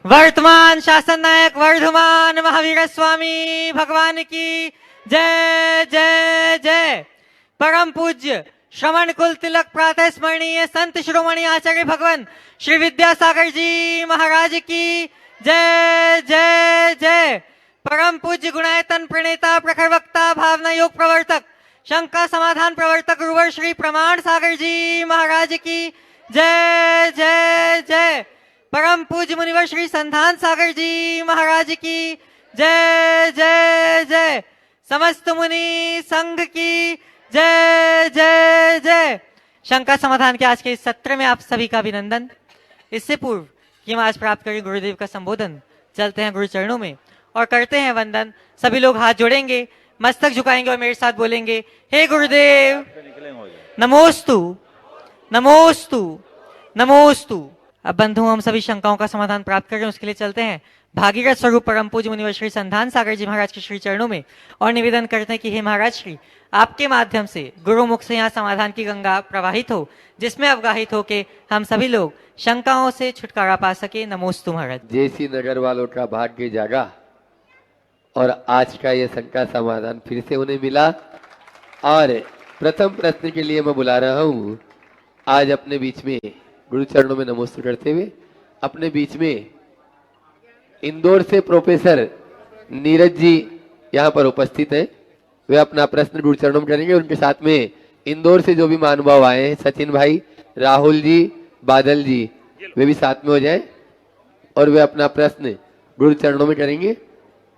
वर्तमान शासन नायक वर्धमान महावीर स्वामी भगवान की जय जय जय। परम पूज्य श्रवण कुल तिलक प्रातः स्मरणीय संत शिरोमणि आचार्य भगवान श्री विद्यासागर जी महाराज की जय जय जय। परम पूज्य गुणायतन प्रणेता प्रखर वक्ता भावना योग प्रवर्तक शंका समाधान प्रवर्तक गुरुवर श्री प्रमाण सागर जी महाराज की जय जय जय। परम पूज्य मुनिवर श्री संधान सागर जी महाराज की जय जय जय। समस्त मुनि संघ की जय जय जय। शंका समाधान के आज के इस सत्र में आप सभी का अभिनंदन। इससे पूर्व कि हम आज प्राप्त करें गुरुदेव का संबोधन, चलते हैं गुरु चरणों में और करते हैं वंदन। सभी लोग हाथ जोड़ेंगे, मस्तक झुकाएंगे और मेरे साथ बोलेंगे, हे गुरुदेव नमोस्तु नमोस्तु नमोस्तु। अब बंधुओं, हम सभी शंकाओं का समाधान प्राप्त करें, उसके लिए चलते हैं भागीरथ स्वरूप परम पूज्य मुनिवर श्री संधान सागर जी महाराज के श्री चरणों में और निवेदन करते हैं कि हे महाराज श्री, आपके माध्यम से गुरुमुख से यहाँ समाधान की गंगा प्रवाहित हो, जिसमें अवगाहित हो के हम सभी लोग शंकाओं से छुटकारा पा सके। नमोस्तु महाराज। जेसी नगर वालों का भाग्य जागा और आज का ये शंका समाधान फिर से उन्हें मिला। और प्रथम प्रश्न के लिए मैं बुला रहा हूँ आज अपने बीच में गुरु चरणों में नमोस्तु करते हुए अपने बीच में इंदौर से प्रोफेसर नीरज जी यहाँ पर उपस्थित हैं। वे अपना प्रश्न गुरु चरणों में करेंगे। उनके साथ में इंदौर से जो भी महानुभाव आए हैं, सचिन भाई, राहुल जी, बादल जी, वे भी साथ में हो जाए और वे अपना प्रश्न गुरु चरणों में करेंगे।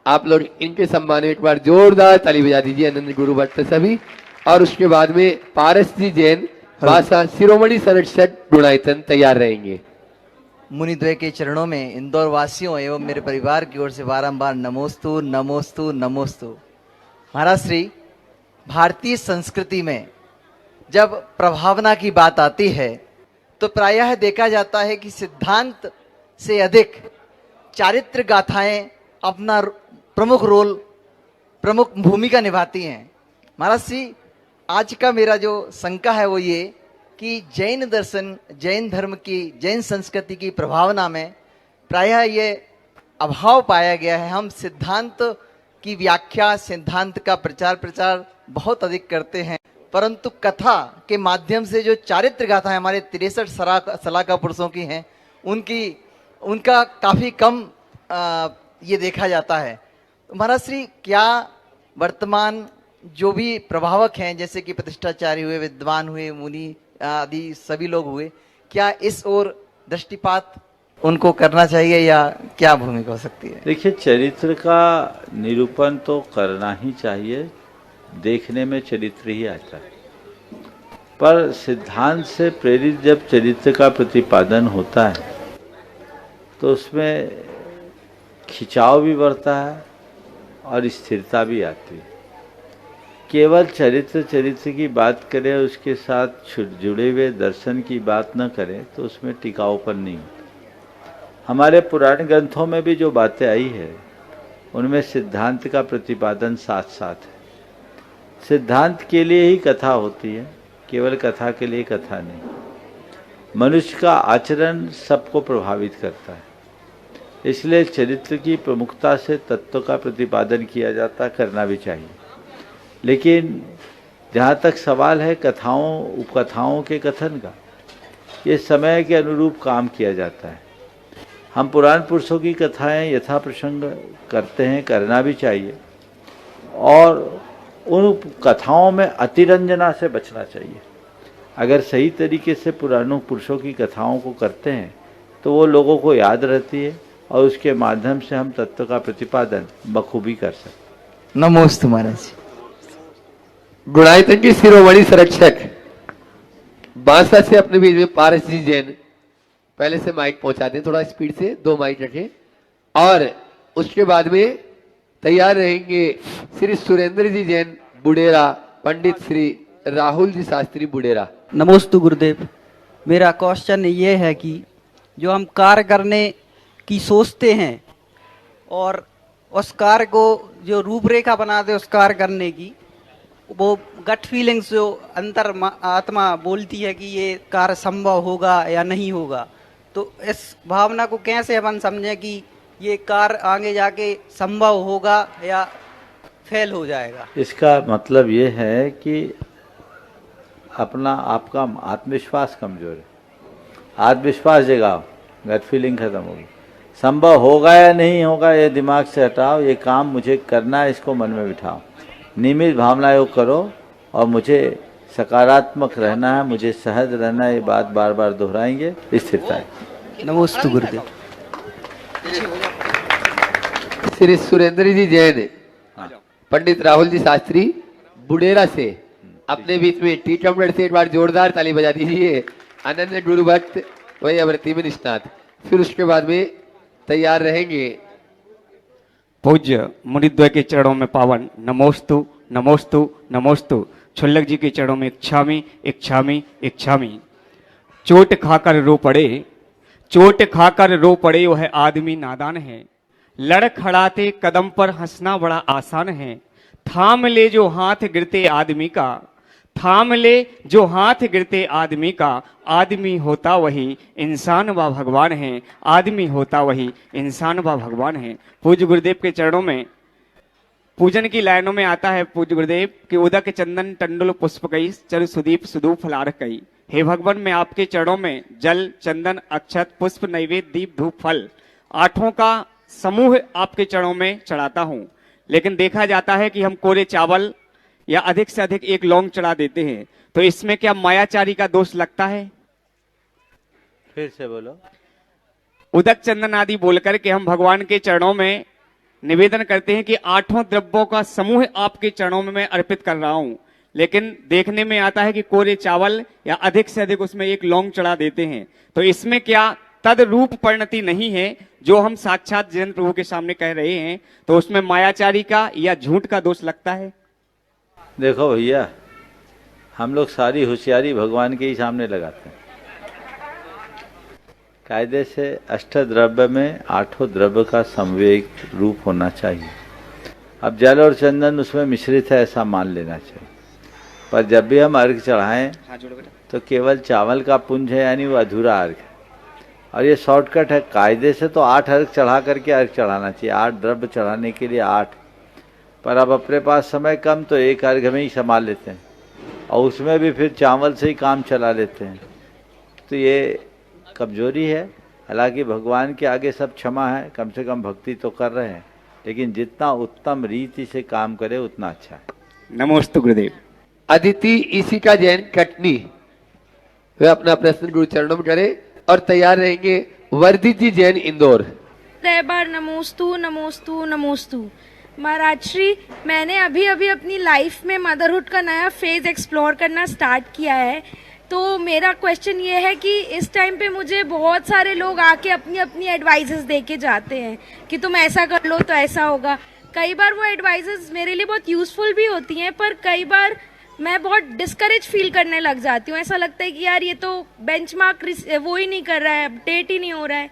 आप लोग इनके सम्मान में एक बार जोरदार ताली बजा दीजिए, आनंद गुरु भक्त सभी। और उसके बाद में पारस जी जैन भाषा शिरोमणि संरक्षक गुणायतन तैयार रहेंगे। मुनिद्वय के चरणों में इंदौर वासियों एवं मेरे परिवार की ओर से बारंबार नमोस्तु नमोस्तु नमोस्तु। महाराज श्री, भारतीय संस्कृति में जब प्रभावना की बात आती है तो प्रायः देखा जाता है कि सिद्धांत से अधिक चारित्र गाथाएं अपना प्रमुख रोल, प्रमुख भूमिका निभाती हैं। महाराज श्री, आज का मेरा जो शंका है वो ये कि जैन दर्शन, जैन धर्म की, जैन संस्कृति की प्रभावना में प्रायः ये अभाव पाया गया है। हम सिद्धांत की व्याख्या, सिद्धांत का प्रचार बहुत अधिक करते हैं, परंतु कथा के माध्यम से जो चारित्र गाथा है हमारे 63 सलाका पुरुषों की हैं, उनका काफ़ी कम ये देखा जाता है। महाराज श्री, क्या वर्तमान जो भी प्रभावक हैं, जैसे कि प्रतिष्ठाचार्य हुए, विद्वान हुए, मुनि आदि सभी लोग हुए, क्या इस ओर दृष्टिपात उनको करना चाहिए या क्या भूमिका हो सकती है? देखिए, चरित्र का निरूपण तो करना ही चाहिए, देखने में चरित्र ही आता है, पर सिद्धांत से प्रेरित जब चरित्र का प्रतिपादन होता है तो उसमें खिंचाव भी बढ़ता है और स्थिरता भी आती है। केवल चरित्र की बात करें, उसके साथ जुड़े हुए दर्शन की बात न करें तो उसमें टिकाऊपन नहीं होता। हमारे पुराने ग्रंथों में भी जो बातें आई है उनमें सिद्धांत का प्रतिपादन साथ साथ है। सिद्धांत के लिए ही कथा होती है, केवल कथा के लिए कथा नहीं। मनुष्य का आचरण सबको प्रभावित करता है, इसलिए चरित्र की प्रमुखता से तत्व का प्रतिपादन किया जाता, करना भी चाहिए। लेकिन जहाँ तक सवाल है कथाओं उपकथाओं के कथन का, ये समय के अनुरूप काम किया जाता है। हम पुराण पुरुषों की कथाएं यथा प्रसंग करते हैं, करना भी चाहिए, और उन कथाओं में अतिरंजना से बचना चाहिए। अगर सही तरीके से पुराणों पुरुषों की कथाओं को करते हैं तो वो लोगों को याद रहती है और उसके माध्यम से हम तत्व का प्रतिपादन बखूबी कर सकते। नमोस्तु महाराज। गुणायतन के शिरोमणि संरक्षक बांसा से अपने बीच में पारस जी जैन, पहले से माइक पहुंचा दें, थोड़ा स्पीड से 2 माइक रखें। और उसके बाद में तैयार रहेंगे श्री सुरेंद्र जी जैन बुडेरा, पंडित श्री राहुल जी शास्त्री बुडेरा। नमोस्तु गुरुदेव। मेरा क्वेश्चन ये है कि जो हम कार्य करने की सोचते हैं और उस कार्य को जो रूपरेखा बनाते उस कार्य करने की, वो गट फीलिंग्स जो अंतर आत्मा बोलती है कि ये कार्य संभव होगा या नहीं होगा, तो इस भावना को कैसे अपन समझें कि ये कार्य आगे जाके संभव होगा या फेल हो जाएगा? इसका मतलब ये है कि अपना आपका आत्मविश्वास कमजोर है। आत्मविश्वास जगाओ, गट फीलिंग खत्म होगी। संभव होगा या नहीं होगा ये दिमाग से हटाओ, ये काम मुझे करना है, इसको मन में बिठाओ। नियमित भावना योग करो और मुझे सकारात्मक रहना है, मुझे सहज रहना है, ये बात बार बार दोहराएंगे, स्थिरता है। नमोस्तु गुरुदेव। श्री सुरेंद्र जी जैन, पंडित राहुल जी शास्त्री बुडेरा से अपने बीच में टी टम्बलर से एक बार जोरदार ताली बजा दीजिए। अनन्य गुरु भक्त वही अमृति में निष्णात। फिर उसके बाद में तैयार रहेंगे पूज्य मुनिद्वय के चरणों में पावन नमोस्तु नमोस्तु नमोस्तु। छुल्लक जी के चरणों में इच्छामी इच्छामी इच्छामी। चोट खाकर रो पड़े, चोट खाकर रो पड़े वह आदमी नादान है। लड़खड़ाते कदम पर हंसना बड़ा आसान है। थाम ले जो हाथ गिरते आदमी का, थाम ले जो हाथ गिरते आदमी का। आदमी होता वही इंसान व भगवान है, आदमी होता वही इंसान व भगवान है। पूज्य गुरुदेव के चरणों में पूजन की लाइनों में आता है पूज्य गुरुदेव कि उदक चंदन टंडुल पुष्प कई चरु सुदीप सुदूप फलार कई। हे भगवान, मैं आपके चरणों में जल चंदन अक्षत पुष्प नैवेद्य दीप धूप फल आठों का समूह आपके चरणों में चढ़ाता हूं। लेकिन देखा जाता है कि हम कोरे चावल या अधिक से अधिक एक लौंग चढ़ा देते हैं, तो इसमें क्या मायाचारी का दोष लगता है? फिर से बोलो। उदक चंदन आदि बोलकर के हम भगवान के चरणों में निवेदन करते हैं कि आठों द्रव्यों का समूह आपके चरणों में मैं अर्पित कर रहा हूं, लेकिन देखने में आता है कि कोरे चावल या अधिक से अधिक उसमें एक लौंग चढ़ा देते हैं, तो इसमें क्या तद रूप परिणति नहीं है जो हम साक्षात जैन प्रभु के सामने कह रहे हैं? तो उसमें मायाचारी का या झूठ का दोष लगता है? देखो भैया, हम लोग सारी होशियारी भगवान के ही सामने लगाते हैं। कायदे से अष्टद्रव्य में आठों द्रव्य का समवेग रूप होना चाहिए। अब जल और चंदन उसमें मिश्रित है ऐसा मान लेना चाहिए, पर जब भी हम अर्घ चढ़ाएं तो केवल चावल का पुंज है, यानी वो अधूरा अर्घ है। और ये शॉर्टकट है, कायदे से तो 8 अर्घ चढ़ा करके अर्घ चढ़ाना चाहिए, 8 द्रव्य चढ़ाने के लिए 8। पर अब अपने पास समय कम तो एक अर्घ में ही संभाल लेते हैं और उसमें भी फिर चावल से ही काम चला लेते हैं, तो ये कमजोरी है। हालांकि भगवान के आगे सब क्षमा है, कम से कम भक्ति तो कर रहे हैं, लेकिन जितना उत्तम रीति से काम करे उतना अच्छा है। नमोस्तु गुरुदेव। अदिति इसी का जैन कटनी, वे अपना प्रश्न गुरु चरणों में करे और तैयार रहेंगे वर्दित जी जैन इंदौर। बार नमोस्तु नमोस्तु नमोस्तु। महाराज श्री, मैंने अभी अभी अपनी लाइफ में मदरहुड का नया फेज एक्सप्लोर करना स्टार्ट किया है, तो मेरा क्वेश्चन ये है कि इस टाइम पे मुझे बहुत सारे लोग आके अपनी अपनी एडवाइजेस दे के जाते हैं कि तुम ऐसा कर लो तो ऐसा होगा। कई बार वो एडवाइजेस मेरे लिए बहुत यूजफुल भी होती हैं, पर कई बार मैं बहुत डिस्करेज फील करने लग जाती हूँ। ऐसा लगता है कि यार ये तो बेंचमार्क वो ही नहीं कर रहा है, अपडेट ही नहीं हो रहा है।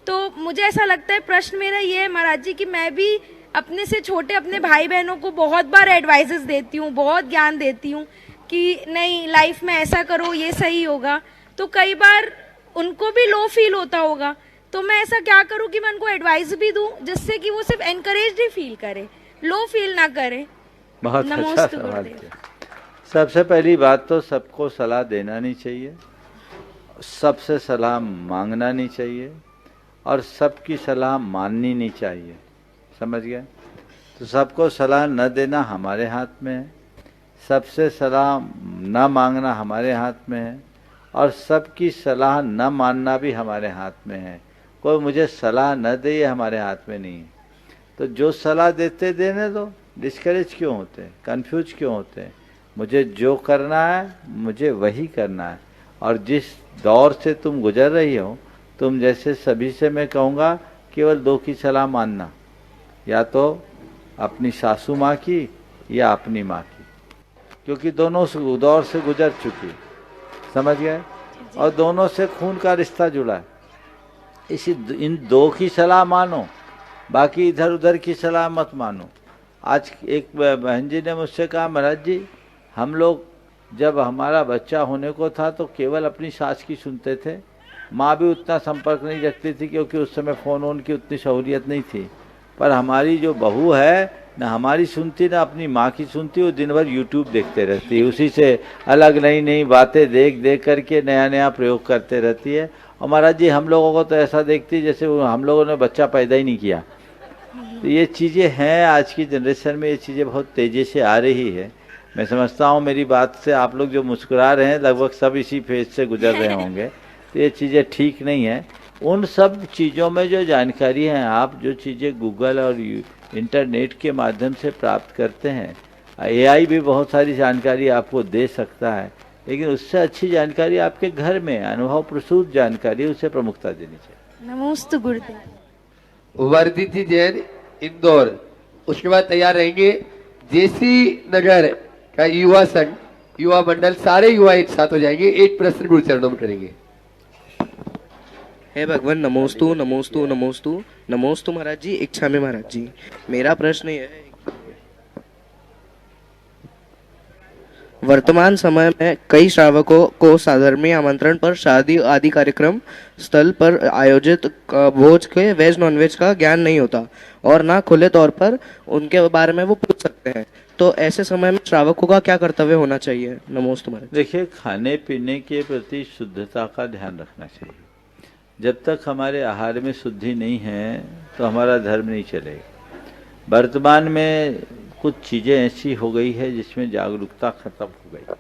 तो मुझे ऐसा लगता है, प्रश्न मेरा ये है महाराज जी कि मैं भी अपने से छोटे अपने भाई बहनों को बहुत बार एडवाइजेस देती हूँ, बहुत ज्ञान देती हूँ कि नहीं लाइफ में ऐसा करो ये सही होगा, तो कई बार उनको भी लो फील होता होगा। तो मैं ऐसा क्या करूँ कि मैं उनको एडवाइस भी दूँ जिससे कि वो सिर्फ एनकरेज ही फील करे, लो फील ना करे। बहुत अच्छा नमोस्तु सवाल गुरुदेव। किया। सबसे पहली बात तो सबको सलाह देना नहीं चाहिए, सबसे सलाह मांगना नहीं चाहिए और सबकी सलाह माननी नहीं चाहिए। समझ गए? तो सबको सलाह न देना हमारे हाथ में है, सबसे सलाह न मांगना हमारे हाथ में है और सबकी सलाह न मानना भी हमारे हाथ में है। कोई मुझे सलाह न दे ये हमारे हाथ में नहीं है। तो जो सलाह देते देने दो, डिस्करेज क्यों होते हैं, कन्फ्यूज क्यों होते हैं? मुझे जो करना है मुझे वही करना है। और जिस दौर से तुम गुजर रही हो, तुम जैसे सभी से मैं कहूँगा केवल 2 की सलाह मानना, या तो अपनी सासू माँ की या अपनी माँ की, क्योंकि दोनों दौर से गुजर चुकी। समझ गए? और दोनों से खून का रिश्ता जुड़ा है। इन 2 की सलाह मानो, बाकी इधर उधर की सलाह मत मानो। आज एक बहन जी ने मुझसे कहा, महाराज जी हम लोग जब हमारा बच्चा होने को था तो केवल अपनी सास की सुनते थे माँ भी उतना संपर्क नहीं रखती थी क्योंकि उस समय फ़ोन वोन की उतनी सहूलियत नहीं थी। पर हमारी जो बहू है ना हमारी सुनती ना अपनी माँ की सुनती, वो दिन भर यूट्यूब देखते रहती है, उसी से अलग नई नई बातें देख देख करके नया नया प्रयोग करते रहती है। और महाराज जी हम लोगों को तो ऐसा देखती जैसे हम लोगों ने बच्चा पैदा ही नहीं किया। तो ये चीज़ें हैं, आज की जनरेशन में ये चीज़ें बहुत तेज़ी से आ रही है। मैं समझता हूँ मेरी बात से आप लोग जो मुस्कुरा रहे हैं लगभग सब इसी फेज से गुजर रहे होंगे। तो ये चीज़ें ठीक नहीं है। उन सब चीज़ों में जो जानकारी है, आप जो चीज़ें गूगल और इंटरनेट के माध्यम से प्राप्त करते हैं, एआई भी बहुत सारी जानकारी आपको दे सकता है, लेकिन उससे अच्छी जानकारी आपके घर में अनुभव प्रसूत जानकारी, उसे प्रमुखता देनी चाहिए। नमोस्तु गुरुदेव। वर्दिति जैन इंदौर, उसके बाद तैयार रहेंगे जेसी नगर का युवा संघ, युवा मंडल, सारे युवा एक साथ हो जाएंगे, एक प्रश्न गुरु चरणों में करेंगे। हे भगवान नमोस्तु नमोस्तु नमोस्तु नमोस्तु महाराज जी, इच्छा में महाराज जी। मेरा प्रश्न यह है, वर्तमान समय में कई श्रावकों को साधर्मीय आमंत्रण पर शादी आदि कार्यक्रम स्थल पर आयोजित भोज के वेज नॉन वेज का ज्ञान नहीं होता और ना खुले तौर पर उनके बारे में वो पूछ सकते हैं। तो ऐसे समय में श्रावकों का क्या कर्तव्य होना चाहिए? नमोस्तु महाराज। देखिए, खाने पीने के प्रति शुद्धता का ध्यान रखना चाहिए। जब तक हमारे आहार में शुद्धि नहीं है तो हमारा धर्म नहीं चलेगा। वर्तमान में कुछ चीज़ें ऐसी हो गई है जिसमें जागरूकता खत्म हो गई।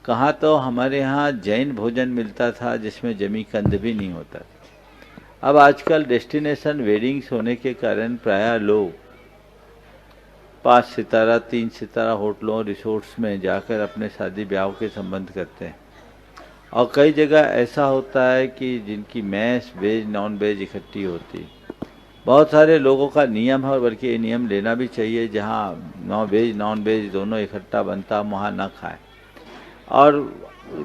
कहाँ तो हमारे यहाँ जैन भोजन मिलता था जिसमें जमी कंद भी नहीं होता था। अब आजकल डेस्टिनेशन वेडिंग्स होने के कारण प्रायः लोग 5 सितारा 3 सितारा होटलों रिसोर्ट्स में जाकर अपने शादी ब्याह के संबंध करते हैं। और कई जगह ऐसा होता है कि जिनकी मैस वेज नॉन वेज इकट्ठी होती। बहुत सारे लोगों का नियम है और बल्कि ये नियम लेना भी चाहिए, जहाँ वेज नॉन वेज दोनों इकट्ठा बनता वहाँ ना खाएं। और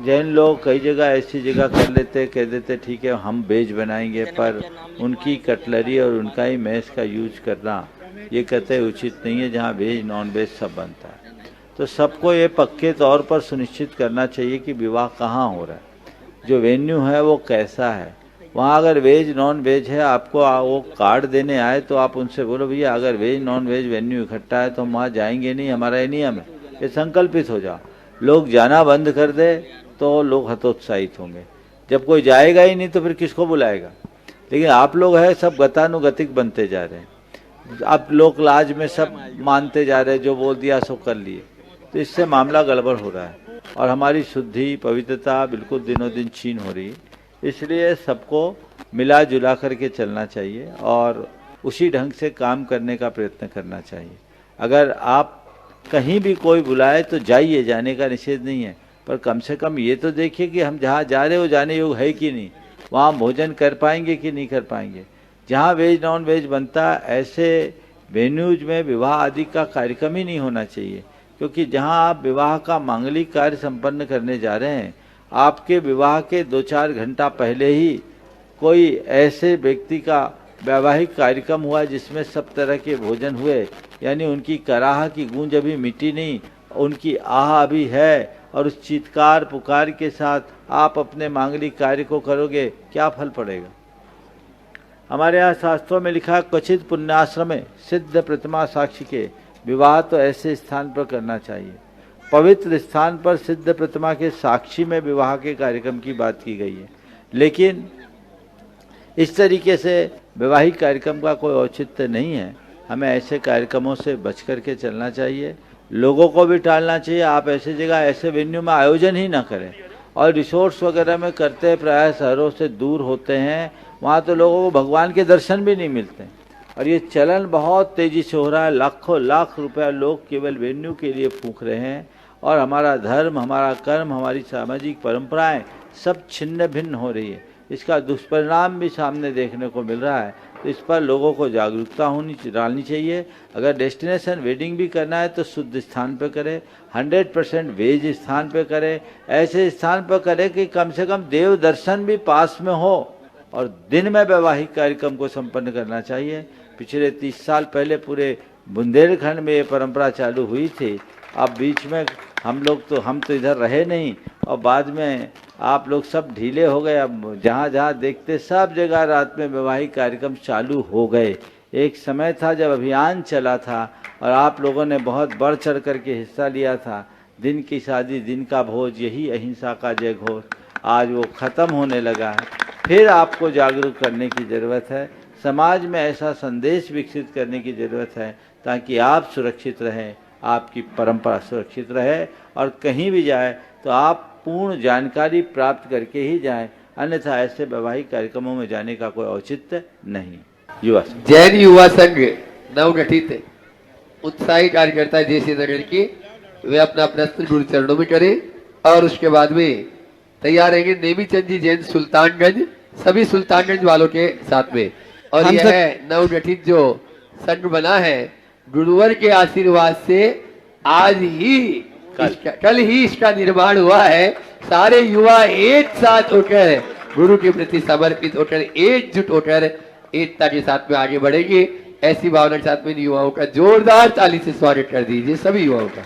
जैन लोग कई जगह ऐसी जगह कर लेते, कह देते ठीक है हम वेज बनाएंगे, पर उनकी कटलरी और उनका ही मैस का यूज करना ये कहते उचित नहीं है, जहाँ वेज नॉन वेज सब बनता है। तो सबको ये पक्के तौर पर सुनिश्चित करना चाहिए कि विवाह कहाँ हो रहा है, जो वेन्यू है वो कैसा है। वहाँ अगर वेज नॉन वेज है, आपको वो कार्ड देने आए तो आप उनसे बोलो भैया अगर वेज नॉन वेज वेन्यू इकट्ठा है तो हम वहाँ जाएंगे नहीं, हमारा ये नियम है। ये संकल्पित हो जाओ। लोग जाना बंद कर दे तो लोग हतोत्साहित होंगे। जब कोई जाएगा ही नहीं तो फिर किसको बुलाएगा। लेकिन आप लोग है सब गतानुगतिक बनते जा रहे हैं। आप लोक लाज में सब मानते जा रहे हैं, जो बोल दिया सो कर लिए। तो इससे मामला गड़बड़ हो रहा है और हमारी शुद्धि पवित्रता बिल्कुल दिनों दिन छीन हो रही है। इसलिए सबको मिला जुला करके चलना चाहिए और उसी ढंग से काम करने का प्रयत्न करना चाहिए। अगर आप कहीं भी कोई बुलाए तो जाइए, जाने का निषेध नहीं है, पर कम से कम ये तो देखिए कि हम जहाँ जा रहे हो जाने योग है कि नहीं, वहाँ भोजन कर पाएंगे कि नहीं कर पाएंगे। जहाँ वेज नॉन वेज बनता ऐसे वेन्यूज में विवाह आदि का कार्यक्रम ही नहीं होना चाहिए, क्योंकि जहाँ आप विवाह का मांगलिक कार्य संपन्न करने जा रहे हैं, आपके विवाह के 2-4 घंटा पहले ही कोई ऐसे व्यक्ति का वैवाहिक कार्यक्रम हुआ जिसमें सब तरह के भोजन हुए, यानी उनकी कराह की गूंज अभी मिटी नहीं, उनकी आह अभी है, और उस चीत्कार पुकार के साथ आप अपने मांगलिक कार्य को करोगे, क्या फल पड़ेगा। हमारे यहाँ शास्त्रों में लिखा, क्वचित पुण्याश्रमे सिद्ध प्रतिमा साक्षी के विवाह तो ऐसे स्थान पर करना चाहिए। पवित्र स्थान पर सिद्ध प्रतिमा के साक्षी में विवाह के कार्यक्रम की बात की गई है, लेकिन इस तरीके से वैवाहिक कार्यक्रम का कोई औचित्य नहीं है। हमें ऐसे कार्यक्रमों से बच करके चलना चाहिए, लोगों को भी टालना चाहिए। आप ऐसी जगह ऐसे वेन्यू में आयोजन ही ना करें। और रिसोर्ट्स वगैरह में करते प्राय शहरों से दूर होते हैं, वहाँ तो लोगों को भगवान के दर्शन भी नहीं मिलते। और ये चलन बहुत तेज़ी से हो रहा है, लाखों लाख रुपया लोग केवल वेन्यू के लिए फूंक रहे हैं, और हमारा धर्म, हमारा कर्म, हमारी सामाजिक परंपराएं सब छिन्न भिन्न हो रही है। इसका दुष्परिणाम भी सामने देखने को मिल रहा है। तो इस पर लोगों को जागरूकता डालनी चाहिए। अगर डेस्टिनेशन वेडिंग भी करना है तो शुद्ध स्थान पर करें, 100% वेज स्थान पर करें, ऐसे स्थान पर करें कि कम से कम देव दर्शन भी पास में हो, और दिन में वैवाहिक कार्यक्रम को संपन्न करना चाहिए। पिछले 30 साल पहले पूरे बुंदेलखंड में ये परंपरा चालू हुई थी। अब बीच में हम तो इधर रहे नहीं, और बाद में आप लोग सब ढीले हो गए। अब जहाँ जहाँ देखते सब जगह रात में वैवाहिक कार्यक्रम चालू हो गए। एक समय था जब अभियान चला था और आप लोगों ने बहुत बढ़ चढ़ करके हिस्सा लिया था। दिन की शादी दिन का भोज, यही अहिंसा का जय घोष, आज वो ख़त्म होने लगा है। फिर आपको जागरूक करने की ज़रूरत है, समाज में ऐसा संदेश विकसित करने की ज़रूरत है ताकि आप सुरक्षित रहें, आपकी परंपरा सुरक्षित रहे और कहीं भी जाए तो आप पूर्ण जानकारी प्राप्त करके ही जाएं, अन्यथा ऐसे वैवाहिक कार्यक्रमों में जाने का कोई औचित्य नहीं। युवा संघ। जैन युवा संघ नवगठित उत्साही कार्यकर्ता जैसे नगर के, वे अपना प्रश्न गुरु चरणों में करें और उसके बाद में तैयार रहेंगे नेमीचंद जी जैन सुल्तानगंज, सभी सुल्तानगंज वालों के साथ में। और हम यह नवगठित जो संघ बना है, गुरुवर के आशीर्वाद से आज ही कल ही इसका निर्माण हुआ है। सारे युवा एक साथ होकर गुरु के प्रति समर्पित होकर एकजुट होकर एकता के साथ में आगे बढ़ेंगे। ऐसी भावना के साथ में इन युवाओं का जोरदार ताली से स्वागत कर दीजिए सभी युवाओं का।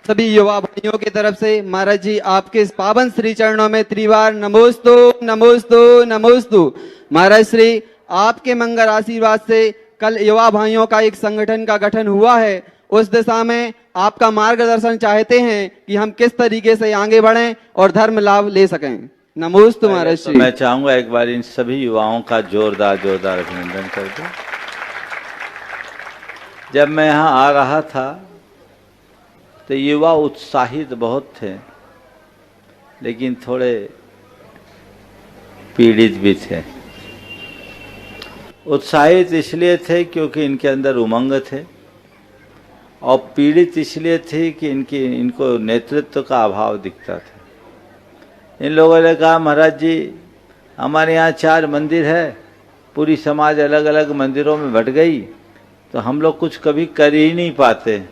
सभी युवा भाइयों की तरफ से महाराज जी आपके इस पावन श्री चरणों में त्रिवार नमोस्तु नमोस्तु नमोस्तु। महाराज श्री आपके मंगल आशीर्वाद से कल युवा भाइयों का एक संगठन का गठन हुआ है, उस दिशा में आपका मार्गदर्शन चाहते हैं कि हम किस तरीके से आगे बढ़ें और धर्म लाभ ले सकें। नमोस्तु महाराज श्री। मैं चाहूंगा एक बार इन सभी युवाओं का जोरदार अभिनंदन कर दूं। जब मैं यहाँ आ रहा था तो युवा उत्साहित बहुत थे, लेकिन थोड़े पीड़ित भी थे। उत्साहित इसलिए थे क्योंकि इनके अंदर उमंग थे, और पीड़ित इसलिए थे कि इनको नेतृत्व का अभाव दिखता था। इन लोगों ने कहा, महाराज जी हमारे यहाँ 4 मंदिर है, पूरी समाज अलग अलग मंदिरों में बट गई, तो हम लोग कुछ कभी कर ही नहीं पाते।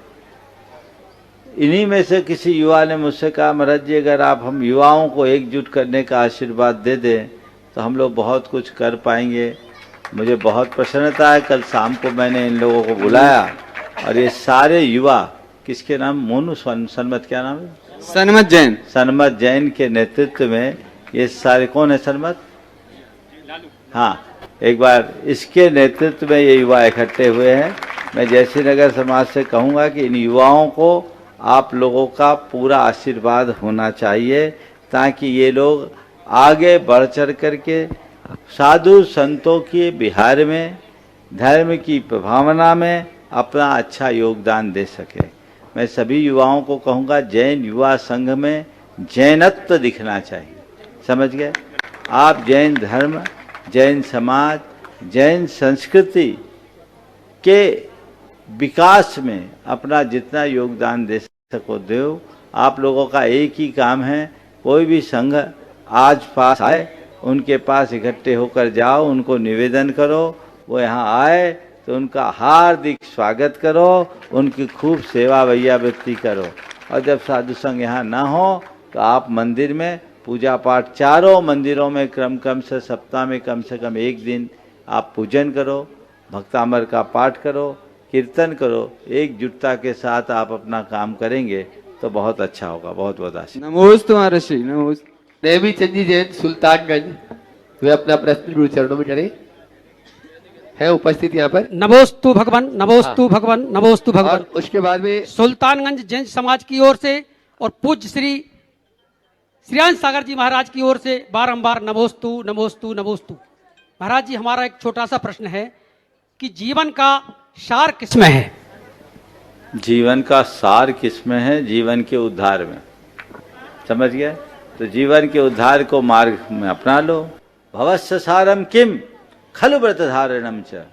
इन्हीं में से किसी युवा ने मुझसे कहा, महाराज जी अगर आप हम युवाओं को एकजुट करने का आशीर्वाद दे दें तो हम लोग बहुत कुछ कर पाएंगे। मुझे बहुत प्रसन्नता है, कल शाम को मैंने इन लोगों को बुलाया और ये सारे युवा, किसके नाम, मोनू सनमत, क्या नाम है, सनमत जैन, सनमत जैन के नेतृत्व में ये सारे, कौन है सनमत, हाँ, एक बार इसके नेतृत्व में ये युवा इकट्ठे हुए हैं। मैं जयश्री नगर समाज से कहूँगा कि इन युवाओं को आप लोगों का पूरा आशीर्वाद होना चाहिए ताकि ये लोग आगे बढ़ चढ़ करके साधु संतों के विहार में, धर्म की भावना में अपना अच्छा योगदान दे सके। मैं सभी युवाओं को कहूँगा, जैन युवा संघ में जैनत्व दिखना चाहिए। समझ गए आप? जैन धर्म, जैन समाज, जैन संस्कृति के विकास में अपना जितना योगदान दे सको दो। आप लोगों का एक ही काम है, कोई भी संघ आज पास आए उनके पास इकट्ठे होकर जाओ, उनको निवेदन करो, वो यहाँ आए तो उनका हार्दिक स्वागत करो, उनकी खूब सेवा वैयावृत्ति करो। और जब साधु संघ यहाँ ना हो तो आप मंदिर में पूजा पाठ, चारों मंदिरों में क्रम से सप्ताह में कम से कम एक दिन आप पूजन करो, भक्तामर का पाठ करो, कीर्तन करो। एकजुटता के साथ आप अपना काम करेंगे तो बहुत अच्छा होगा। बहुत बहुत आशीर्वाद। नमोस्तु महाराज श्री, नमोस्तु। नेमीचंद जी जैन सुल्तानगंज, वे अपना प्रश्न गुरु चरणों में करें, है उपस्थित यहाँ पर। नमोस्तु भगवान, नमोस्तु भगवान, नमोस्तु भगवान। और उसके बाद में सुल्तानगंज जैन समाज की ओर से और पूज्य श्री श्रीयांश सागर जी महाराज की ओर से बारंबार नमोस्तु नमोस्तु नमोस्तु। महाराज जी, हमारा एक छोटा सा प्रश्न है कि जीवन का सार किसमें है? जीवन का सार किसमें है? जीवन के उद्धार में। समझ गए? तो जीवन के उद्धार को मार्ग में अपना लो। भवस्य सारम किम खलु व्रत धारणम च।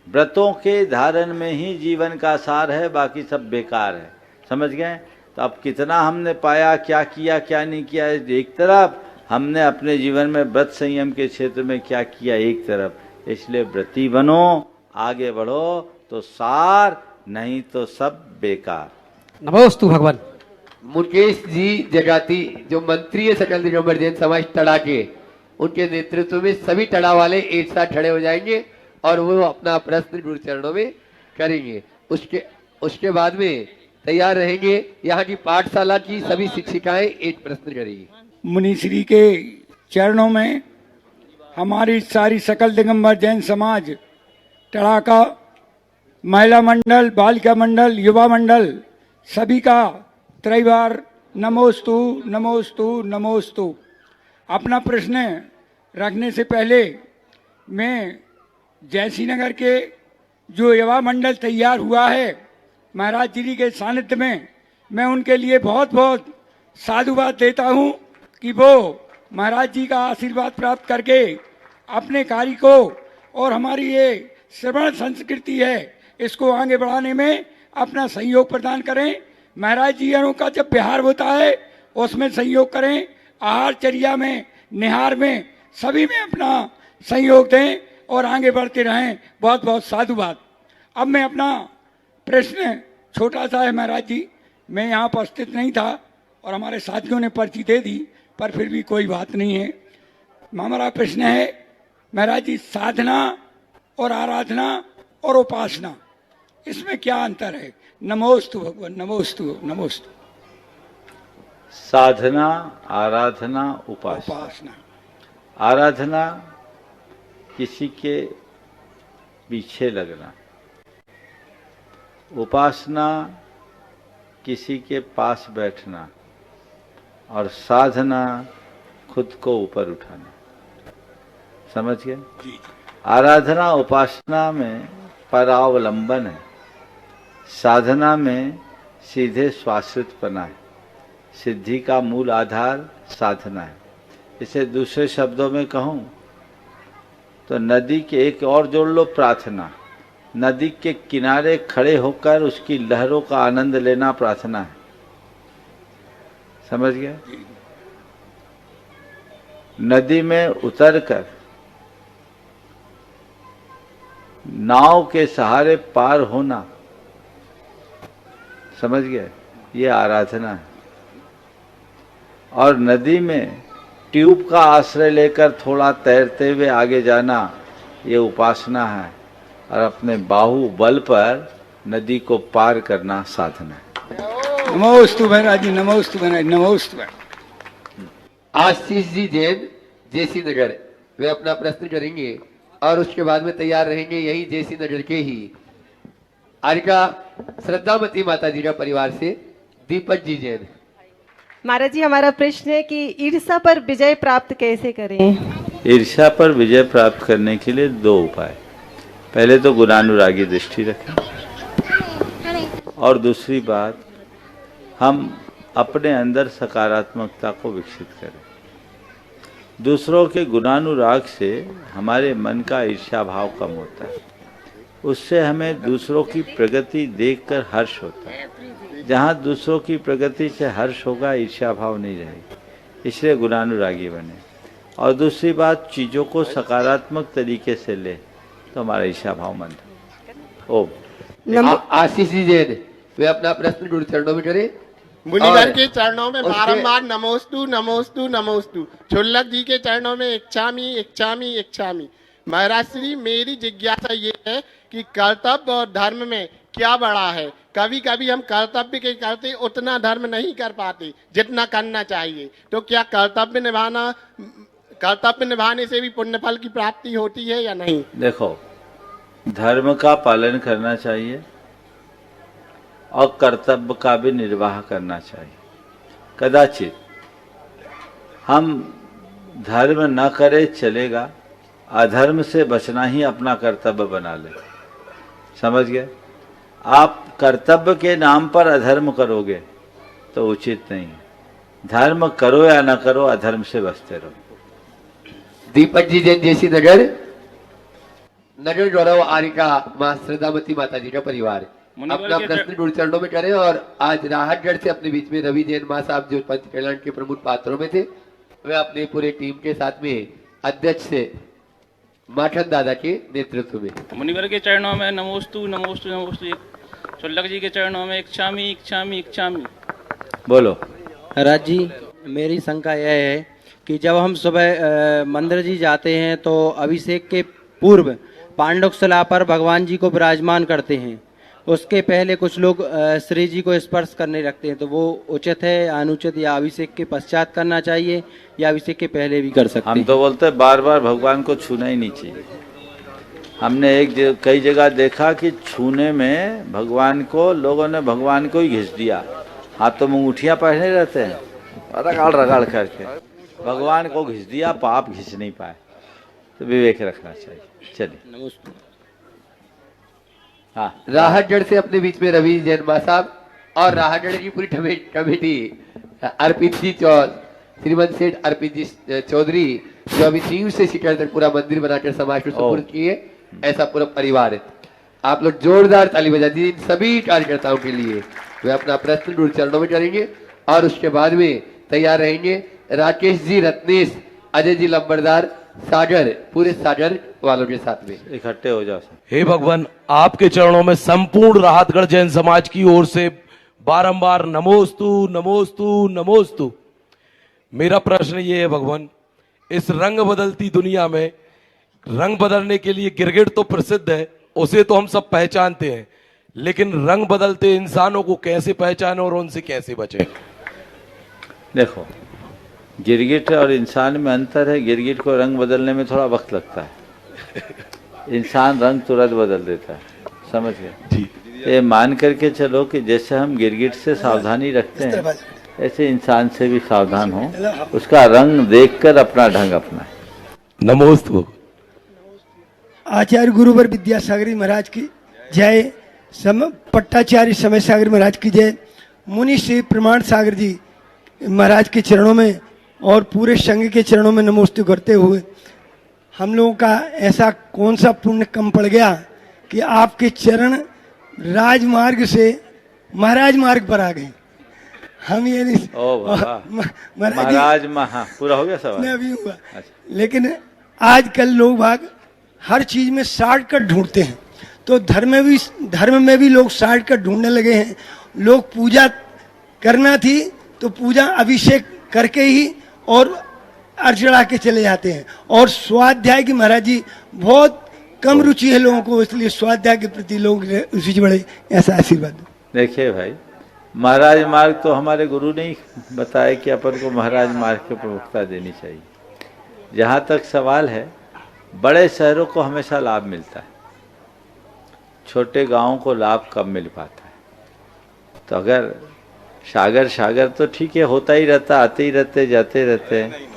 व्रतों के धारण में ही जीवन का सार है, बाकी सब बेकार है। समझ गए? तो अब कितना हमने पाया, क्या किया क्या नहीं किया एक तरफ, हमने अपने जीवन में व्रत संयम के क्षेत्र में क्या किया एक तरफ। इसलिए व्रती बनो, आगे बढ़ो तो सार, नहीं तो सब बेकार। नमोस्तु भगवान। मुकेश जी जगाती, जो मंत्री है सकल दिगंबर जैन समाज तड़ा के, उनके नेतृत्व में सभी तड़ा वाले एक साथ खड़े हो जाएंगे और वो अपना प्रश्न गुरु चरणों में करेंगे। उसके बाद में तैयार रहेंगे। यहाँ की पाठशाला की सभी शिक्षिकाएं एक प्रश्न करेंगी। मुनिश्री के चरणों में हमारी सारी सकल दिगंबर जैन समाज टड़ाका महिला मंडल, बालिका मंडल, युवा मंडल सभी का त्रैवार नमोस्तु नमोस्तु नमोस्तु। अपना प्रश्न रखने से पहले मैं जयसी नगर के जो युवा मंडल तैयार हुआ है महाराज जी के सानिध्य में, मैं उनके लिए बहुत बहुत साधुवाद देता हूं कि वो महाराज जी का आशीर्वाद प्राप्त करके अपने कार्य को और हमारी ये श्रवण संस्कृति है इसको आगे बढ़ाने में अपना सहयोग प्रदान करें। महाराज जी का जब बिहार होता है उसमें सहयोग करें, आहारचर्या में, निहार में, सभी में अपना सहयोग दें और आगे बढ़ते रहें। बहुत बहुत साधुवाद। अब मैं अपना प्रश्न छोटा सा है महाराज जी, मैं यहाँ उपस्थित नहीं था और हमारे साथियों ने पर्ची दे दी, पर फिर भी कोई बात नहीं है। हमारा प्रश्न है महाराज जी, साधना और आराधना और उपासना इसमें क्या अंतर है? नमोस्तु भगवान, नमोस्तु नमोस्तु। साधना, आराधना, उपासना। आराधना किसी के पीछे लगना, उपासना किसी के पास बैठना, और साधना खुद को ऊपर उठाना। समझ गए? आराधना उपासना में परावलंबन है, साधना में सीधे स्वाश्रितपना है। सिद्धि का मूल आधार साधना है। इसे दूसरे शब्दों में कहूं तो नदी के एक और जोड़ लो, प्रार्थना। नदी के किनारे खड़े होकर उसकी लहरों का आनंद लेना प्रार्थना है। समझ गए? नदी में उतरकर नाव के सहारे पार होना, समझ गए, ये आराधना है। और नदी में ट्यूब का आश्रय लेकर थोड़ा तैरते हुए आगे जाना, ये उपासना है। और अपने बाहुबल पर नदी को पार करना साधना है। नमोस्तु महाराज जी, नमोस्तु महाराज, नमोस्तु। आशीष जी जैन जेसी नगर, वे अपना प्रश्न करेंगे और उसके बाद में तैयार रहेंगे यही जेसी नगर के ही आरिका श्रद्धामती माता जी का परिवार से दीपक जी जैन। महाराज जी, हमारा प्रश्न है कि ईर्ष्या पर विजय प्राप्त कैसे करें? ईर्ष्या पर विजय प्राप्त करने के लिए दो उपाय। पहले तो गुणानुरागी दृष्टि रखें, और दूसरी बात, हम अपने अंदर सकारात्मकता को विकसित करें। दूसरों के गुणानुराग से हमारे मन का ईर्ष्या भाव कम होता है, उससे हमें दूसरों की प्रगति देखकर हर्ष होता है। जहाँ दूसरों की प्रगति से हर्ष होगा, ईर्ष्या भाव नहीं रहेगी। इसलिए गुणानुरागी बने। और दूसरी बात, चीज़ों को सकारात्मक तरीके से ले तो हमारा ईर्ष्या भाव मंद है। ओम। आशीष जी जैन, वे अपना प्रश्न गुरु चरणों में करें। मुनिवर के चरणों में बारंबार नमोस्तु नमोस्तु नमोस्तु। छुल्लक जी के चरणों में इच्छामी इच्छामी इच्छामी। महाराज श्री, मेरी जिज्ञासा ये है कि कर्तव्य और धर्म में क्या बड़ा है? कभी कभी हम कर्तव्य के करते उतना धर्म नहीं कर पाते जितना करना चाहिए, तो क्या कर्तव्य निभाने से भी पुण्य फल की प्राप्ति होती है या नहीं? देखो, धर्म का पालन करना चाहिए और कर्तव्य का भी निर्वाह करना चाहिए। कदाचित हम धर्म न करे चलेगा, अधर्म से बचना ही अपना कर्तव्य बना ले। समझ गए? आप कर्तव्य के नाम पर अधर्म करोगे तो उचित नहीं है। धर्म करो या न करो, अधर्म से बचते रहो। दीपक जी जैन जेसी नगर, नगर गौरव आरिका मां श्रद्धामती माता जी का परिवार अपना प्रश्न गुरु चरणों में करें। और आज राहतगढ़ से अपने बीच में रवि जैन मां साहब जो पंच कल्याण के प्रमुख पात्रों में थे, वे अपने पूरे टीम के साथ में अध्यक्ष से माखन दादा के नेतृत्व में। मुनिवर के चरणों में नमोस्तु नमोस्तु नमोस्तु। छुल्लक जी के चरणों में इच्छामी इच्छामी इच्छामी। बोलो। महाराज जी, मेरी शंका यह है कि जब हम सुबह मंदिर जी जाते हैं तो अभिषेक के पूर्व पांडुक शिला पर भगवान जी को विराजमान करते हैं। उसके पहले कुछ लोग श्री जी को स्पर्श करने रखते हैं, तो वो उचित है या अनुचित, या अभिषेक के पश्चात करना चाहिए या अभिषेक के पहले भी कर सकते हम हैं? तो बोलते हैं बार बार भगवान को छूना ही नहीं चाहिए। हमने कई जगह देखा कि छूने में भगवान को, लोगों ने भगवान को ही घिस दिया। हाथों में अंगूठियां पहने रहते हैं, रगड़ रगड़ करके भगवान को घिस दिया, पाप घिस नहीं पाए। तो विवेक रखना चाहिए। चलिए। हाँ, राहतगढ़ से अपने बीच में रवि जैन मां साहब और राहतगढ़ की पूरी कमेटी, अर्पित जी श्रीमंत सेठ अर्पित जी चौधरी, जो अभी नींव से शिखर तक पूरा मंदिर बनाकर समाज को सुपुर्द किए, ऐसा पूरा परिवार है। आप लोग जोरदार ताली बजा दीजिए इन सभी कार्यकर्ताओं के लिए। वे अपना प्रश्न गुरु चरणों में करेंगे और उसके बाद में तैयार रहेंगे राकेश जी, रत्नेश, अजय जी लंबरदार, सागर, पूरे सागर वालों के साथ में इकट्ठे हो जाओ। हे भगवान, आपके चरणों में संपूर्ण राहतगढ़ जैन समाज की ओर से बारंबार नमोस्तु नमोस्तु नमोस्तु। मेरा प्रश्न ये है भगवान, इस रंग बदलती दुनिया में रंग बदलने के लिए गिरगिट तो प्रसिद्ध है, उसे तो हम सब पहचानते हैं, लेकिन रंग बदलते इंसानों को कैसे पहचाने और उनसे कैसे बचें? देखो, गिरगिट और इंसान में अंतर है। गिरगिट को रंग बदलने में थोड़ा वक्त लगता है, इंसान रंग तुरंत बदल देता है। समझ गए? ये मान करके चलो कि जैसे हम गिरगिट से सावधानी रखते हैं, ऐसे इंसान से भी सावधान हो, उसका रंग देखकर अपना ढंग अपना। नमोस्तु। आचार्य गुरुवर विद्यासागर महाराज की जय, पट्टाचार्य समय सागर महाराज की जय, मुनि श्री प्रमाण सागर जी महाराज के चरणों में और पूरे संघ के चरणों में नमोस्तु करते हुए, हम लोगों का ऐसा कौन सा पुण्य कम पड़ गया कि आपके चरण राजमार्ग से महाराज मार्ग पर आ गए। हम ये नहीं महाराज महा पूरा हो गया सवाल अभी हुआ। लेकिन आजकल लोग भाग हर चीज में शॉर्टकट ढूंढते हैं, तो धर्म में भी लोग शॉर्टकट ढूंढने लगे हैं। लोग पूजा करना थी तो पूजा अभिषेक करके ही और अर्चना के चले जाते हैं, और स्वाध्याय की महाराज जी बहुत कम रुचि है लोगों को, इसलिए स्वाध्याय के प्रति लोग रुचि बढ़े, ऐसा आशीर्वाद। देखिए भाई, महाराज मार्ग तो हमारे गुरु ने ही बताया कि अपन को महाराज मार्ग की प्रमुखता देनी चाहिए। जहाँ तक सवाल है, बड़े शहरों को हमेशा लाभ मिलता है, छोटे गांवों को लाभ कम मिल पाता है। तो अगर सागर तो ठीक है, होता ही रहता, आते ही रहते, जाते रहते हैं।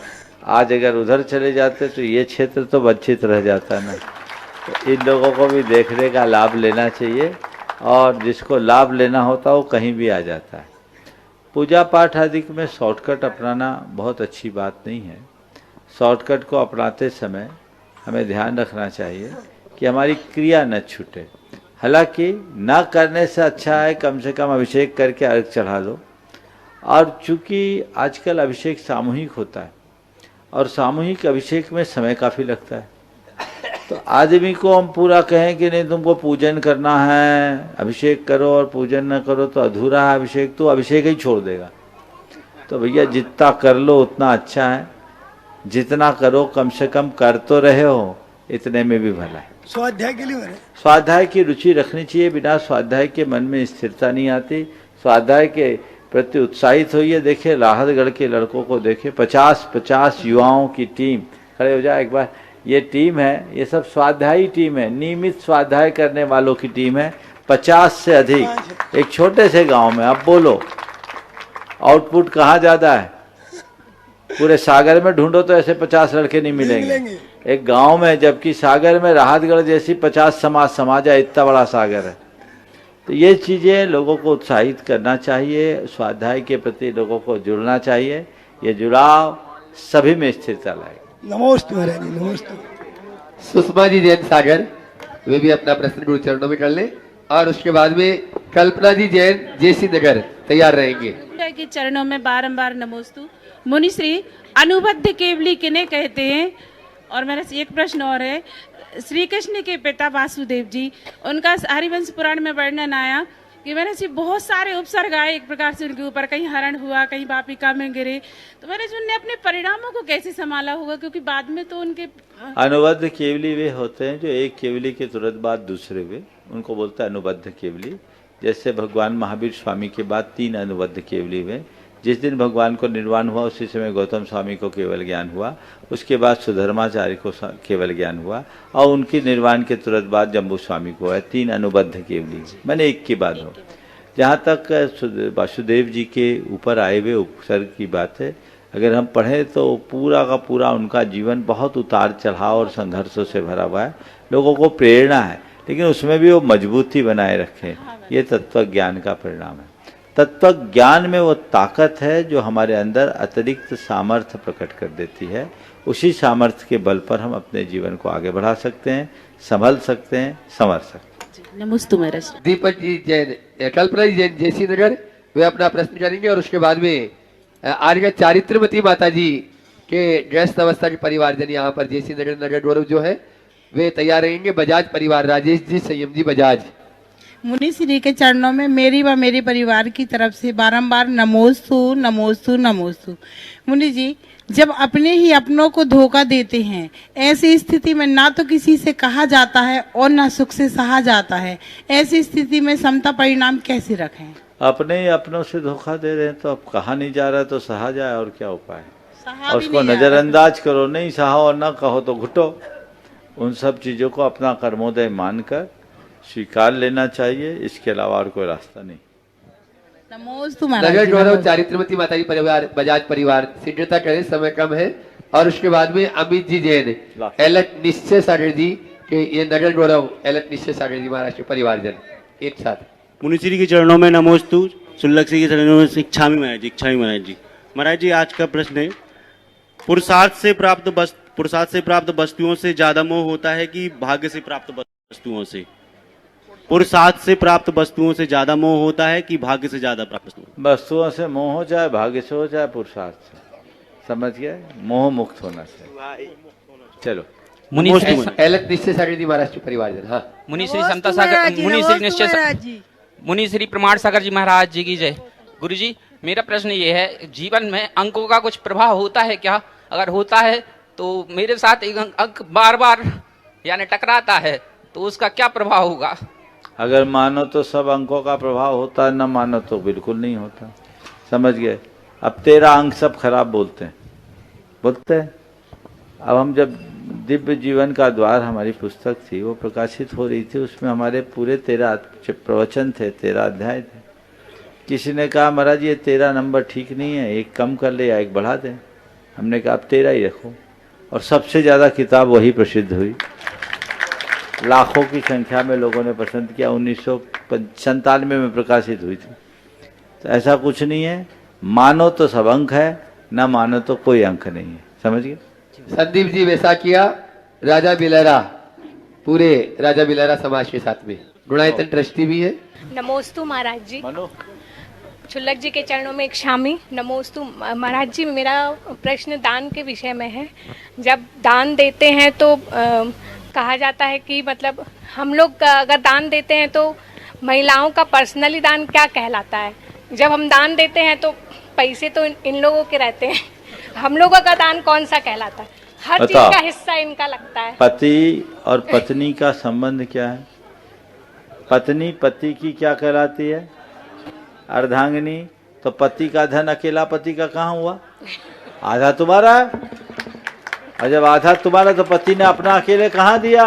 आज अगर उधर चले जाते तो ये क्षेत्र तो वंचित रह जाता ना। तो इन लोगों को भी देखने का लाभ लेना चाहिए, और जिसको लाभ लेना होता है वो कहीं भी आ जाता है। पूजा पाठ आदि में शॉर्टकट अपनाना बहुत अच्छी बात नहीं है। शॉर्टकट को अपनाते समय हमें ध्यान रखना चाहिए कि हमारी क्रिया न छूटे। हालांकि ना करने से अच्छा है कम से कम अभिषेक करके अर्घ चढ़ा लो। और चूंकि आजकल अभिषेक सामूहिक होता है, और सामूहिक अभिषेक में समय काफ़ी लगता है, तो आदमी को हम पूरा कहें कि नहीं तुमको पूजन करना है, अभिषेक करो, और पूजन न करो तो अधूरा है अभिषेक, तो अभिषेक ही छोड़ देगा। तो भैया जितना कर लो उतना अच्छा है, जितना करो कम से कम कर तो रहे हो, इतने में भी भला है। स्वाध्याय के लिए स्वाध्याय की रुचि रखनी चाहिए, बिना स्वाध्याय के मन में स्थिरता नहीं आती। स्वाध्याय के प्रति उत्साहित होइए। देखिए राहतगढ़ के लड़कों को देखिए, 50-50 युवाओं की टीम, खड़े हो जाए एक बार, ये टीम है, ये सब स्वाध्यायी टीम है, नियमित स्वाध्याय करने वालों की टीम है, 50 से अधिक एक छोटे से गांव में। अब बोलो आउटपुट कहाँ ज्यादा है? पूरे सागर में ढूंढो तो ऐसे 50 लड़के नहीं मिलेंगे एक गांव में, जबकि सागर में राहतगढ़ जैसी 50 समाज है, इतना बड़ा सागर है। तो ये चीजें लोगों को उत्साहित करना चाहिए, स्वाध्याय के प्रति लोगों को जुड़ना चाहिए। ये जुड़ाव सभी में स्थिरता लाएगा। नमोस्तु महाराज, नमोस्तु। सुषमा जी जैन सागर, वे भी अपना प्रश्न गुरु चरणों में कर ले, और उसके बाद में कल्पना जी जैन जेसी नगर तैयार रहेंगे। के चरणों में बारंबार नमोस्तु। मुनि श्री अनुबद्ध केवली किन्हें कहते हैं? और मेरा एक प्रश्न और है, श्री कृष्ण के पिता वासुदेव जी, उनका हरिवंश पुराण में वर्णन आया कि मैंने जी बहुत सारे उपसर्ग आए एक प्रकार से उनके ऊपर, कहीं हरण हुआ, कहीं वापिका में गिरे, तो मैंने जी उनने अपने परिणामों को कैसे संभाला होगा? क्योंकि बाद में तो उनके अनुबद्ध केवली वे होते हैं जो एक केवली के तुरंत बाद दूसरे वे, उनको बोलते हैं अनुबद्ध केवली। जैसे भगवान महावीर स्वामी के बाद 3 अनुबद्ध केवली हुए। जिस दिन भगवान को निर्वाण हुआ उसी समय गौतम स्वामी को केवल ज्ञान हुआ, उसके बाद सुधर्माचार्य को केवल ज्ञान हुआ, और उनकी निर्वाण के तुरंत बाद जम्बू स्वामी को है। 3 अनुबद्ध केवली, मैंने एक की बात हो। जहाँ तक वासुदेव जी के ऊपर आए हुए उपसर्ग की बात है, अगर हम पढ़ें तो पूरा का पूरा उनका जीवन बहुत उतार चढ़ाव और संघर्षों से भरा हुआ है। लोगों को प्रेरणा है, लेकिन उसमें भी वो मजबूती बनाए रखें, ये तत्व ज्ञान का परिणाम है। तत्व ज्ञान में वो ताकत है जो हमारे अंदर अतिरिक्त सामर्थ्य प्रकट कर देती है। उसी सामर्थ्य के बल पर हम अपने जीवन को आगे बढ़ा सकते हैं, संभल सकते हैं, संवर सकते हैं। नमस्ते महाराज। दीपक जी जैन, कल्पना जी जैन जयसी नगर, वे अपना प्रश्न करेंगे और उसके बाद में आर्य चारित्रमती माता जी के गृहस्थ अवस्था के परिवारजन यहाँ पर जयसी नगर नगर गौरव जो है वे तैयार रहेंगे। बजाज परिवार, राजेश जी, संयम जी बजाज। मुनि श्री के चरणों में मेरी व मेरे परिवार की तरफ से बारंबार नमोस्तु नमोस्तु नमोस्तु। मुनि जी, जब अपने ही अपनों को धोखा देते हैं, ऐसी स्थिति में ना तो किसी से कहा जाता है और ना सुख से सहा जाता है, ऐसी स्थिति में समता परिणाम कैसे रखें? अपने ही अपनों से धोखा दे रहे हैं तो अब कहा नहीं जा रहा तो सहा जाए, और क्या उपाय? और उसको नजरअंदाज करो, नहीं सहा और ना कहो तो घुटो। उन सब चीजों को अपना कर्मोदय मानकर स्वीकार लेना चाहिए, इसके अलावा और कोई रास्ता नहीं। नमोस्तु नगर महाराज। गौरव चारित्रमती माता जी परिवार, बजाज परिवार, शीघ्रता करें, समय कम है। और उसके बाद में अमित जी जैन, एलट निश्चय सागर जी के, ये नगर गौरव एलट निश्चय सागर जी महाराज के परिवारजन एक साथ। मुनिश्री के चरणों में नमोस्तु, शुल्लक श्री के चरणों में इच्छामी महाराज जी, इच्छामी महाराज जी। महाराज जी, आज का प्रश्न है, पुरुषार्थ से प्राप्त वस्तुओं से ज्यादा मोह होता है कि भाग्य से प्राप्त वस्तुओं से? पुरुषार्थ से प्राप्त वस्तुओं से ज्यादा मोह होता है कि भाग्य से ज्यादा प्राप्त वस्तुओं से मोह हो, चाहे भाग्य से हो, चाहे पुरुषार्थ से, समझ गए? मोह मुक्त होना चाहिए। चलो एलट निश्चय सागर जी महाराज के परिवारजन। हाँ, मुनिश्री समता सागर, मुनिश्री निश्चय, मुनिश्री प्रमाण सागर जी महाराज जी की जय। गुरु जी, मेरा प्रश्न ये है, जीवन में अंकों का कुछ प्रभाव होता है क्या? अगर होता है तो मेरे साथ एक अंक बार बार यानी टकराता है, तो उसका क्या प्रभाव होगा? अगर मानो तो सब अंकों का प्रभाव होता है, न मानो तो बिल्कुल नहीं होता, समझ गए? अब 13 अंक सब खराब बोलते हैं। अब हम जब दिव्य जीवन का द्वार हमारी पुस्तक थी, वो प्रकाशित हो रही थी, उसमें हमारे पूरे 13 प्रवचन थे, 13 अध्याय थे। किसी ने कहा महाराज ये 13 नंबर ठीक नहीं है, एक कम कर ले या एक बढ़ा दें। हमने कहा आप 13 ही रखो, और सबसे ज्यादा किताब वही प्रसिद्ध हुई, लाखों की संख्या में लोगों ने पसंद किया। 1997 में प्रकाशित हुई थी। तो ऐसा कुछ नहीं है, मानो तो सब अंक है, ना मानो तो कोई अंक नहीं है, समझ गए? संदीप जी वैसाखिया, राजा बिलरा, पूरे राजा बिलरा समाज के साथ में गुणायतन ट्रस्टी भी है। नमोस्तु महाराज जी। छुल्लक जी के चरणों में एक शामी। नमोस्तु महाराज जी, मेरा प्रश्न दान के विषय में है। जब दान देते हैं तो कहा जाता है कि मतलब हम लोग अगर दान देते हैं तो महिलाओं का पर्सनली दान क्या कहलाता है? जब हम दान देते हैं तो पैसे तो इन लोगों के रहते हैं, हम लोगों का दान कौन सा कहलाता है? हर चीज का हिस्सा इनका लगता है। पति और पत्नी का संबंध क्या है? पत्नी पति की क्या कहलाती है? अर्धांगिनी। तो पति का धन अकेला पति का कहाँ हुआ? आधा तुम्हारा है, और जब आधा तुम्हारा तो पति ने अपना अकेले कहाँ दिया?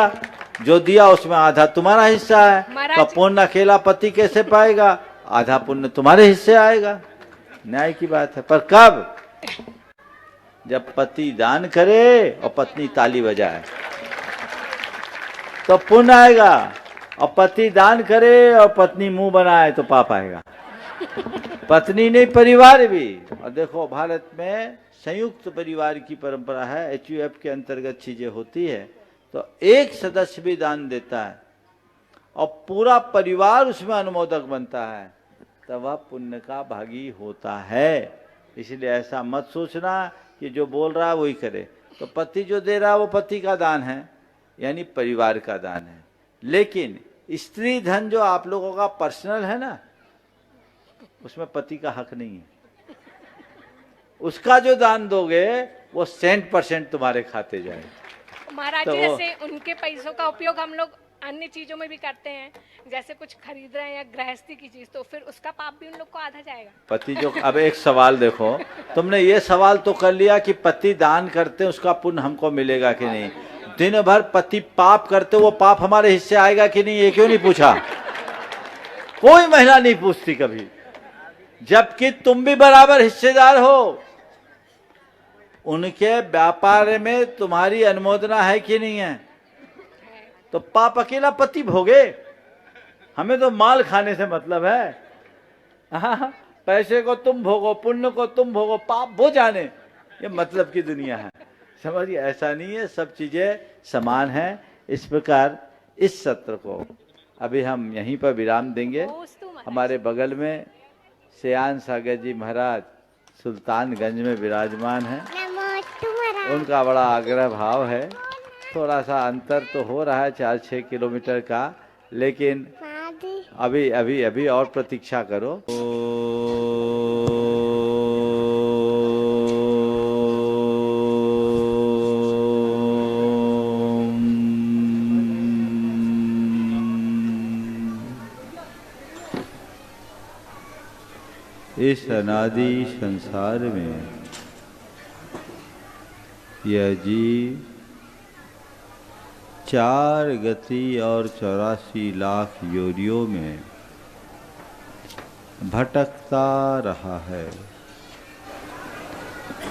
जो दिया उसमें आधा तुम्हारा हिस्सा है, तो पुण्य अकेला पति कैसे पाएगा? आधा पुण्य तुम्हारे हिस्से आएगा। न्याय की बात है। पर कब? जब पति दान करे और पत्नी ताली बजाए तो पुण्य आएगा, और पति दान करे और पत्नी मुंह बनाए तो पाप आएगा। पत्नी नहीं, परिवार भी। और देखो भारत में संयुक्त परिवार की परंपरा है, HUF के अंतर्गत चीजें होती है, तो एक सदस्य भी दान देता है और पूरा परिवार उसमें अनुमोदक बनता है, तब वह पुण्य का भागी होता है। इसलिए ऐसा मत सोचना कि जो बोल रहा है वही करे। तो पति जो दे रहा है वो पति का दान है, यानी परिवार का दान है। लेकिन स्त्री धन जो आप लोगों का पर्सनल है ना, उसमें पति का हक नहीं है। उसका जो दान दोगे वो 100% तुम्हारे खाते जाए। महाराज तो जी, जैसे उनके पैसों का उपयोग हम लोग अन्य चीजों में भी करते हैं, जैसे कुछ खरीद रहे हैं या गृहस्थी की चीज, तो फिर उसका पाप भी उन लोग को आधा जाएगा? पति जो, अब एक सवाल देखो, तुमने ये सवाल तो कर लिया कि पति दान करते हैं उसका पुण्य हमको मिलेगा कि नहीं। दिन भर पति पाप करते, वो पाप हमारे हिस्से आएगा कि नहीं, ये क्यों नहीं पूछा? कोई महिला नहीं पूछती कभी, जबकि तुम भी बराबर हिस्सेदार हो। उनके व्यापार में तुम्हारी अनुमोदना है कि नहीं है? तो पाप अकेला पति भोगे, हमें तो माल खाने से मतलब है। पैसे को तुम भोगो, पुण्य को तुम भोगो, पाप वो जाने, ये मतलब की दुनिया है। समझिए, ऐसा नहीं है, सब चीजें समान हैं। इस प्रकार इस सत्र को अभी हम यहीं पर विराम देंगे। हमारे बगल में श्रेयांश सागर जी महाराज सुल्तानगंज में विराजमान हैं। उनका बड़ा आग्रह भाव है, थोड़ा सा अंतर तो हो रहा है 4-6 किलोमीटर का, लेकिन अभी अभी अभी और प्रतीक्षा करो। इस अनादि संसार में यह जीव 4 गति और 84 लाख योनियों में भटकता रहा है।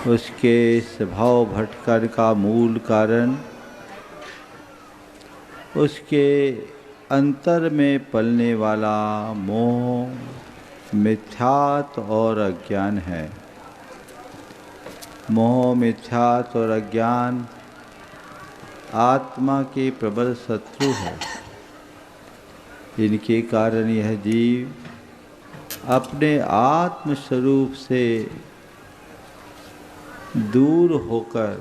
उसके स्वभाव भटकन का मूल कारण उसके अंतर में पलने वाला मोह, मिथ्यात्व और अज्ञान है। मोह, मिथ्यात्व और अज्ञान आत्मा के प्रबल शत्रु है। इनके कारण यह जीव अपने आत्म स्वरूप से दूर होकर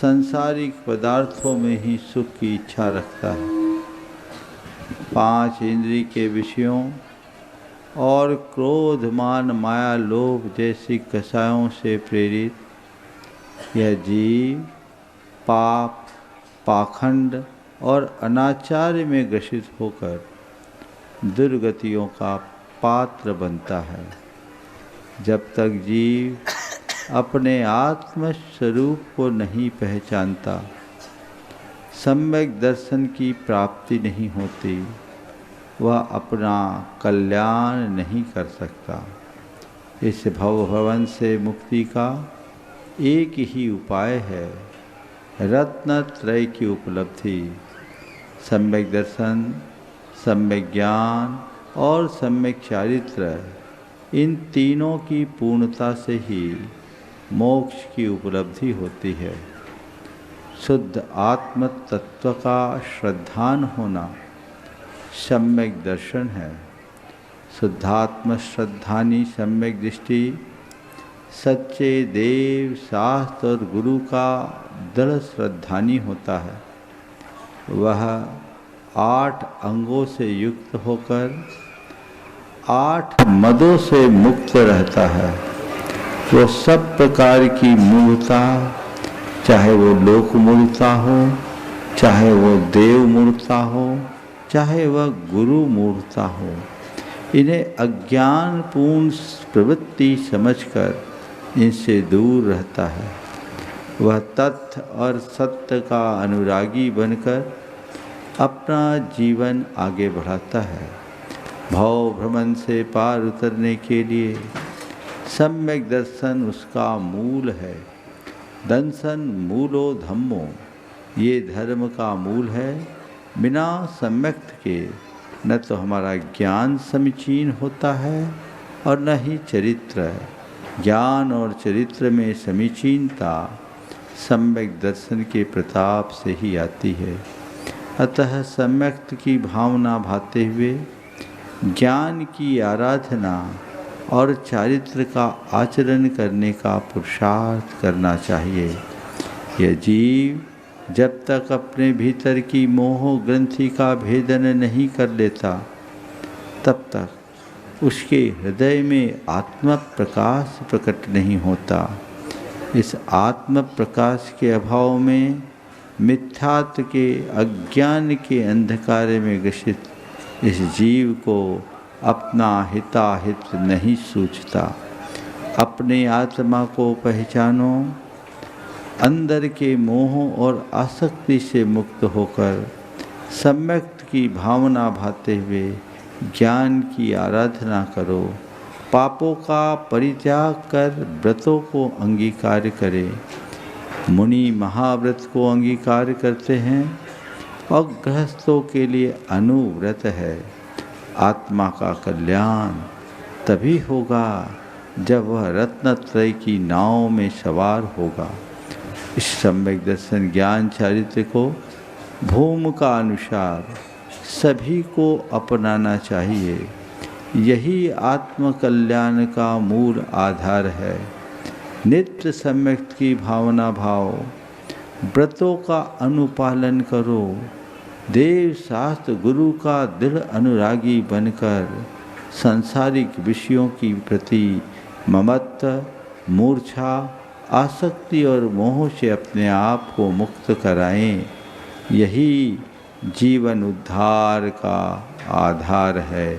सांसारिक पदार्थों में ही सुख की इच्छा रखता है। 5 इंद्रिय के विषयों और क्रोध, मान, माया, लोभ जैसी कषायों से प्रेरित यह जीव पाप, पाखंड और अनाचार्य में ग्रसित होकर दुर्गतियों का पात्र बनता है। जब तक जीव अपने आत्म स्वरूप को नहीं पहचानता, सम्यक दर्शन की प्राप्ति नहीं होती, वह अपना कल्याण नहीं कर सकता। इस भवभवन से मुक्ति का एक ही उपाय है, रत्नत्रय की उपलब्धि। सम्यक दर्शन, सम्यक ज्ञान और सम्यक चारित्र, इन तीनों की पूर्णता से ही मोक्ष की उपलब्धि होती है। शुद्ध आत्म तत्व का श्रद्धान होना सम्यक दर्शन है। शुद्धात्म श्रद्धानी सम्यक दृष्टि सच्चे देव, शास्त्र और गुरु का दृढ़ श्रद्धानी होता है। वह 8 अंगों से युक्त होकर 8 मदों से मुक्त रहता है। वो सब प्रकार की मूर्ता, चाहे वो लोक मूर्ता हो, चाहे वो देव मूर्ता हो, चाहे वह गुरु मूर्ता हो, इन्हें अज्ञानपूर्ण प्रवृत्ति समझकर इनसे दूर रहता है। वह तथ्य और सत्य का अनुरागी बनकर अपना जीवन आगे बढ़ाता है। भव भ्रमण से पार उतरने के लिए सम्यक दर्शन उसका मूल है। दंसन मूलो धम्मो, ये धर्म का मूल है। बिना सम्यक्त के न तो हमारा ज्ञान समीचीन होता है और न ही चरित्र। ज्ञान और चरित्र में समीचीनता सम्यक दर्शन के प्रताप से ही आती है। अतः सम्यक्त की भावना भाते हुए ज्ञान की आराधना और चारित्र का आचरण करने का पुरुषार्थ करना चाहिए। यह जीव जब तक अपने भीतर की मोह ग्रंथि का भेदन नहीं कर लेता, तब तक उसके हृदय में आत्म प्रकाश प्रकट नहीं होता। इस आत्म प्रकाश के अभाव में मिथ्यात्व के अज्ञान के अंधकार में ग्रसित इस जीव को अपना हिताहित नहीं सूझता। अपने आत्मा को पहचानो, अंदर के मोह और आसक्ति से मुक्त होकर सम्यक की भावना भाते हुए ज्ञान की आराधना करो। पापों का परित्याग कर व्रतों को अंगीकार करें। मुनि महाव्रत को अंगीकार करते हैं और गृहस्थों के लिए अनुव्रत है। आत्मा का कल्याण तभी होगा जब वह रत्नत्रय की नाव में सवार होगा। इस सम्यक दर्शन ज्ञान चारित्र को भूमिका अनुसार सभी को अपनाना चाहिए। यही आत्म कल्याण का मूल आधार है। नित्य सम्यक की भावना भाव, व्रतों का अनुपालन करो। देव शास्त्र गुरु का दृढ़ अनुरागी बनकर सांसारिक विषयों की प्रति ममत्व, मूर्छा, आसक्ति और मोह से अपने आप को मुक्त कराएं। यही जीवन उद्धार का आधार है।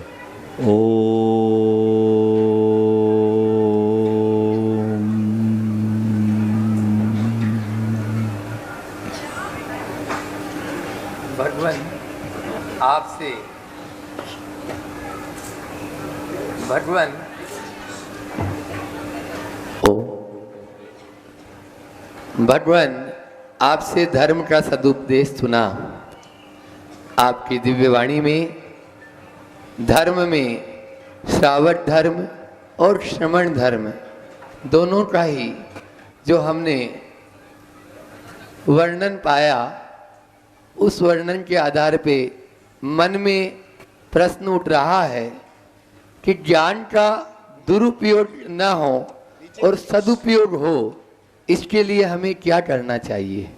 भगवान आपसे धर्म का सदुपदेश सुना। आपकी दिव्यवाणी में धर्म में श्रावक धर्म और श्रमण धर्म दोनों का ही जो हमने वर्णन पाया, उस वर्णन के आधार पे मन में प्रश्न उठ रहा है कि ज्ञान का दुरुपयोग न हो और सदुपयोग हो, इसके लिए हमें क्या करना चाहिए?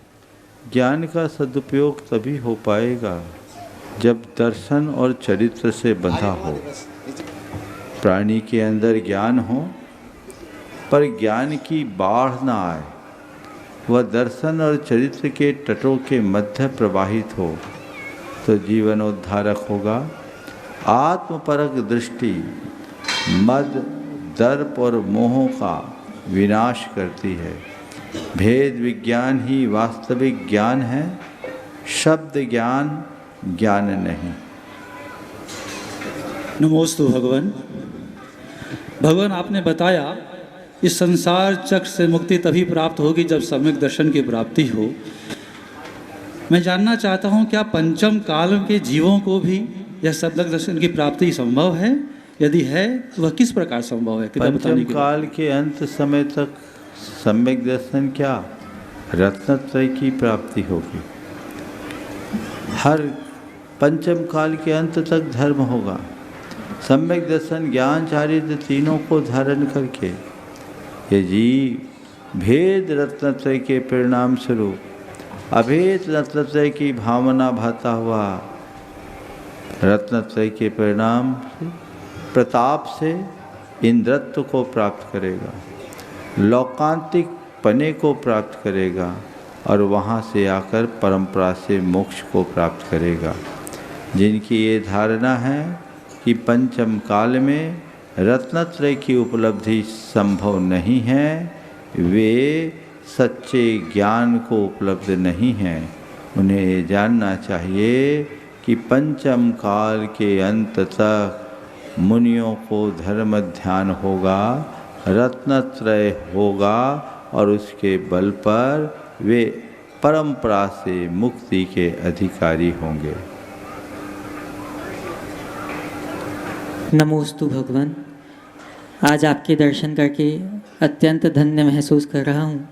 ज्ञान का सदुपयोग तभी हो पाएगा जब दर्शन और चरित्र से बंधा हो। प्राणी के अंदर ज्ञान हो पर ज्ञान की बाढ़ ना आए, वह दर्शन और चरित्र के तटों के मध्य प्रवाहित हो तो जीवनोद्धारक होगा। आत्मपरक दृष्टि मद, दर्प और मोह का विनाश करती है। भेद विज्ञान ही वास्तविक ज्ञान है, शब्द ज्ञान ज्ञान नहीं। नमोस्तु भगवान। भगवान आपने बताया इस संसार चक्र से मुक्ति तभी प्राप्त होगी जब सम्यक दर्शन की प्राप्ति हो। मैं जानना चाहता हूँ, क्या पंचम काल के जीवों को भी यह सम्यक दर्शन की प्राप्ति संभव है? यदि है तो वह किस प्रकार संभव है? पंचम काल के अंत समय तक सम्यक दर्शन क्या, रत्नत्रय की प्राप्ति होगी। हर पंचम काल के अंत तक धर्म होगा। सम्यक दर्शन ज्ञान चारित्र तीनों को धारण करके ये जीव भेद रत्नत्रय के परिणाम स्वरूप अभेद रत्नत्रय की भावना भाता हुआ रत्नत्रय के परिणाम प्रताप से इंद्रत्व को प्राप्त करेगा, लौकांतिक पने को प्राप्त करेगा और वहाँ से आकर परंपरा से मोक्ष को प्राप्त करेगा। जिनकी ये धारणा है कि पंचम काल में रत्नत्रय की उपलब्धि संभव नहीं है, वे सच्चे ज्ञान को उपलब्ध नहीं हैं। उन्हें ये जानना चाहिए कि पंचम काल के अंत तक मुनियों को धर्म ध्यान होगा, रत्नत्रय होगा और उसके बल पर वे परंपरा से मुक्ति के अधिकारी होंगे। नमोस्तु भगवान। आज आपके दर्शन करके अत्यंत धन्य महसूस कर रहा हूँ।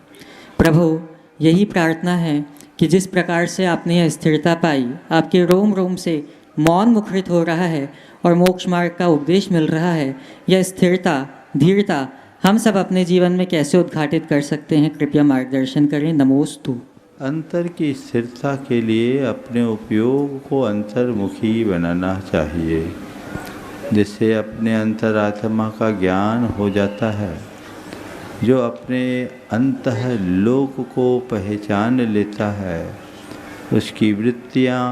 प्रभु, यही प्रार्थना है कि जिस प्रकार से आपने यह स्थिरता पाई, आपके रोम रोम से मौन मुखरित हो रहा है और मोक्ष मार्ग का उपदेश मिल रहा है, यह स्थिरता, धीरता हम सब अपने जीवन में कैसे उद्घाटित कर सकते हैं? कृपया मार्गदर्शन करें। नमोस्तु। अंतर की स्थिरता के लिए अपने उपयोग को अंतर्मुखी बनाना चाहिए, जिससे अपने अंतरात्मा का ज्ञान हो जाता है। जो अपने अंतः लोक को पहचान लेता है उसकी वृत्तियाँ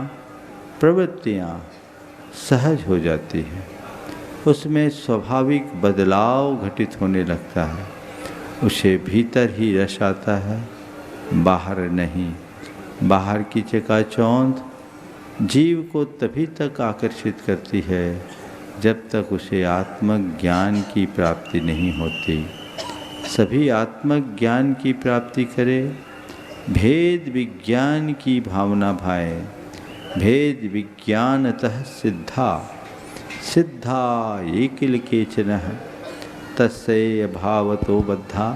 प्रवृत्तियाँ सहज हो जाती हैं, उसमें स्वाभाविक बदलाव घटित होने लगता है, उसे भीतर ही रस आता है, बाहर नहीं। बाहर की चकाचौंध जीव को तभी तक आकर्षित करती है जब तक उसे आत्मज्ञान की प्राप्ति नहीं होती। सभी आत्मज्ञान की प्राप्ति करे, भेद विज्ञान की भावना भाए। भेद विज्ञानतः सिद्धा सिद्धा एकिल केचनः तस्य अभावतो बद्धा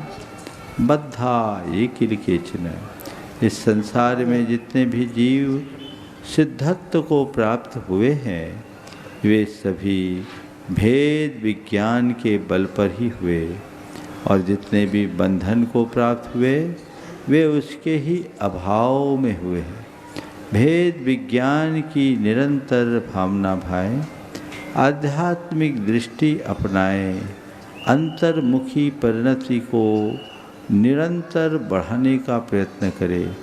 बद्धा एकिल केचन। इस संसार में जितने भी जीव सिद्धत्व को प्राप्त हुए हैं वे सभी भेद विज्ञान के बल पर ही हुए, और जितने भी बंधन को प्राप्त हुए वे उसके ही अभाव में हुए हैं। भेद विज्ञान की निरंतर भावना भाएं, आध्यात्मिक दृष्टि अपनाएं, अंतर्मुखी परिणति को निरंतर बढ़ाने का प्रयत्न करें।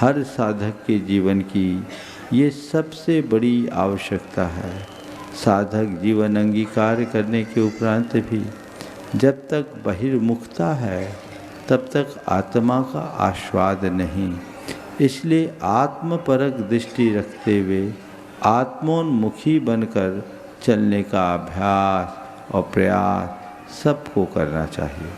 हर साधक के जीवन की ये सबसे बड़ी आवश्यकता है। साधक जीवन अंगीकार करने के उपरांत भी जब तक बहिर्मुखता है तब तक आत्मा का आस्वाद नहीं। इसलिए आत्मपरक दृष्टि रखते हुए आत्मोन्मुखी बनकर चलने का अभ्यास और प्रयास सबको करना चाहिए।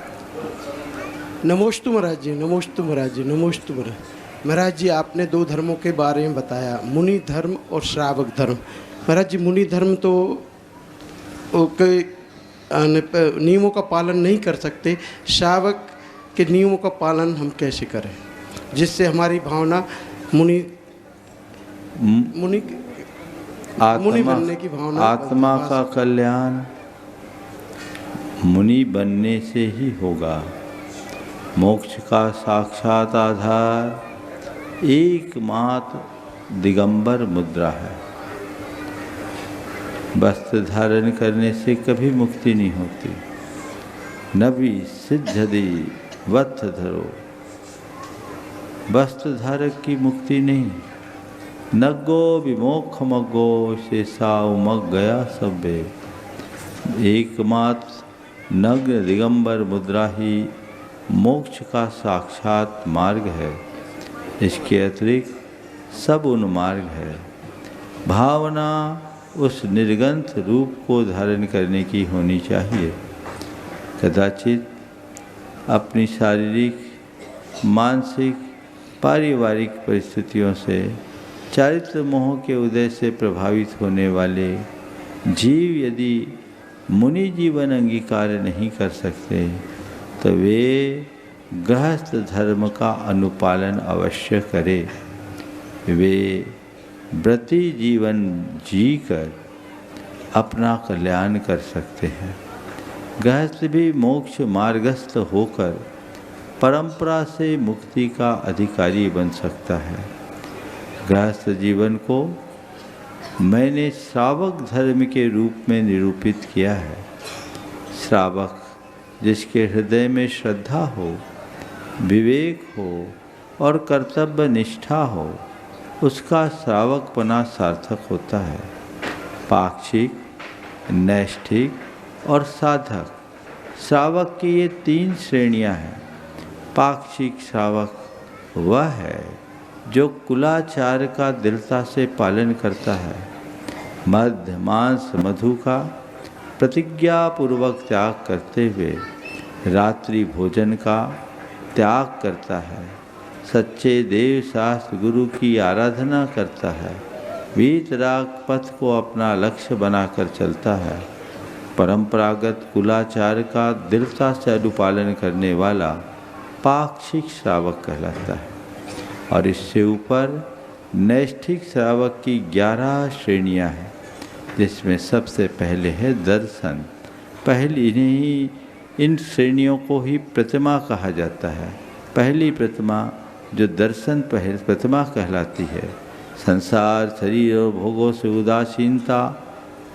नमोस्तु महाराज जी, नमोस्तु महाराज जी, नमोस्तु महाराज। महाराज जी, आपने दो धर्मों के बारे में बताया, मुनि धर्म और श्रावक धर्म। महाराज जी, मुनि धर्म तो नियमों का पालन नहीं कर सकते, श्रावक के नियमों का पालन हम कैसे करें जिससे हमारी भावना मुनि बनने की भावना, आत्मा का कल्याण मुनि बनने से ही होगा। मोक्ष का साक्षात आधार एकमात्र दिगंबर मुद्रा है। वस्त्र धारण करने से कभी मुक्ति नहीं होती। नबी सिद्धदि वत्थ धरो, वस्त्र धारक की मुक्ति नहीं। नग्गो विमोक्ष मग्गो शेषा उमग गया सब्बे। एकमात्र नग्न दिगंबर मुद्रा ही मोक्ष का साक्षात मार्ग है। इसके अतिरिक्त सब उन्मार्ग है। भावना उस निर्गंथ रूप को धारण करने की होनी चाहिए। कदाचित अपनी शारीरिक, मानसिक, पारिवारिक परिस्थितियों से, चारित्र मोह के उदय से प्रभावित होने वाले जीव यदि मुनि जीवन अंगीकार नहीं कर सकते तो वे गृहस्थ धर्म का अनुपालन अवश्य करें। वे व्रती जीवन जीकर अपना कल्याण कर सकते हैं। गृहस्थ भी मोक्ष मार्गस्थ होकर परंपरा से मुक्ति का अधिकारी बन सकता है। गृहस्थ जीवन को मैंने श्रावक धर्म के रूप में निरूपित किया है। श्रावक जिसके हृदय में श्रद्धा हो, विवेक हो और कर्तव्य निष्ठा हो, उसका श्रावकपना सार्थक होता है। पाक्षिक, नैष्ठिक और साधक श्रावक की ये तीन श्रेणियां हैं। पाक्षिक श्रावक वह है जो कुलाचार का दृढ़ता से पालन करता है, मद्य मांस मधु का प्रतिज्ञापूर्वक त्याग करते हुए रात्रि भोजन का त्याग करता है, सच्चे देव शास्त्र गुरु की आराधना करता है, वीतराग पथ को अपना लक्ष्य बनाकर चलता है, परंपरागत कुलाचार का दृढ़ता से अनुपालन करने वाला पाक्षिक श्रावक कहलाता है। और इससे ऊपर नैष्ठिक श्रावक की 11 श्रेणियां हैं, जिसमें सबसे पहले है दर्शन। पहली नहीं, इन श्रेणियों को ही प्रतिमा कहा जाता है। पहली प्रतिमा जो दर्शन पहल प्रतिमा कहलाती है, संसार शरीर और भोगों से उदासीनता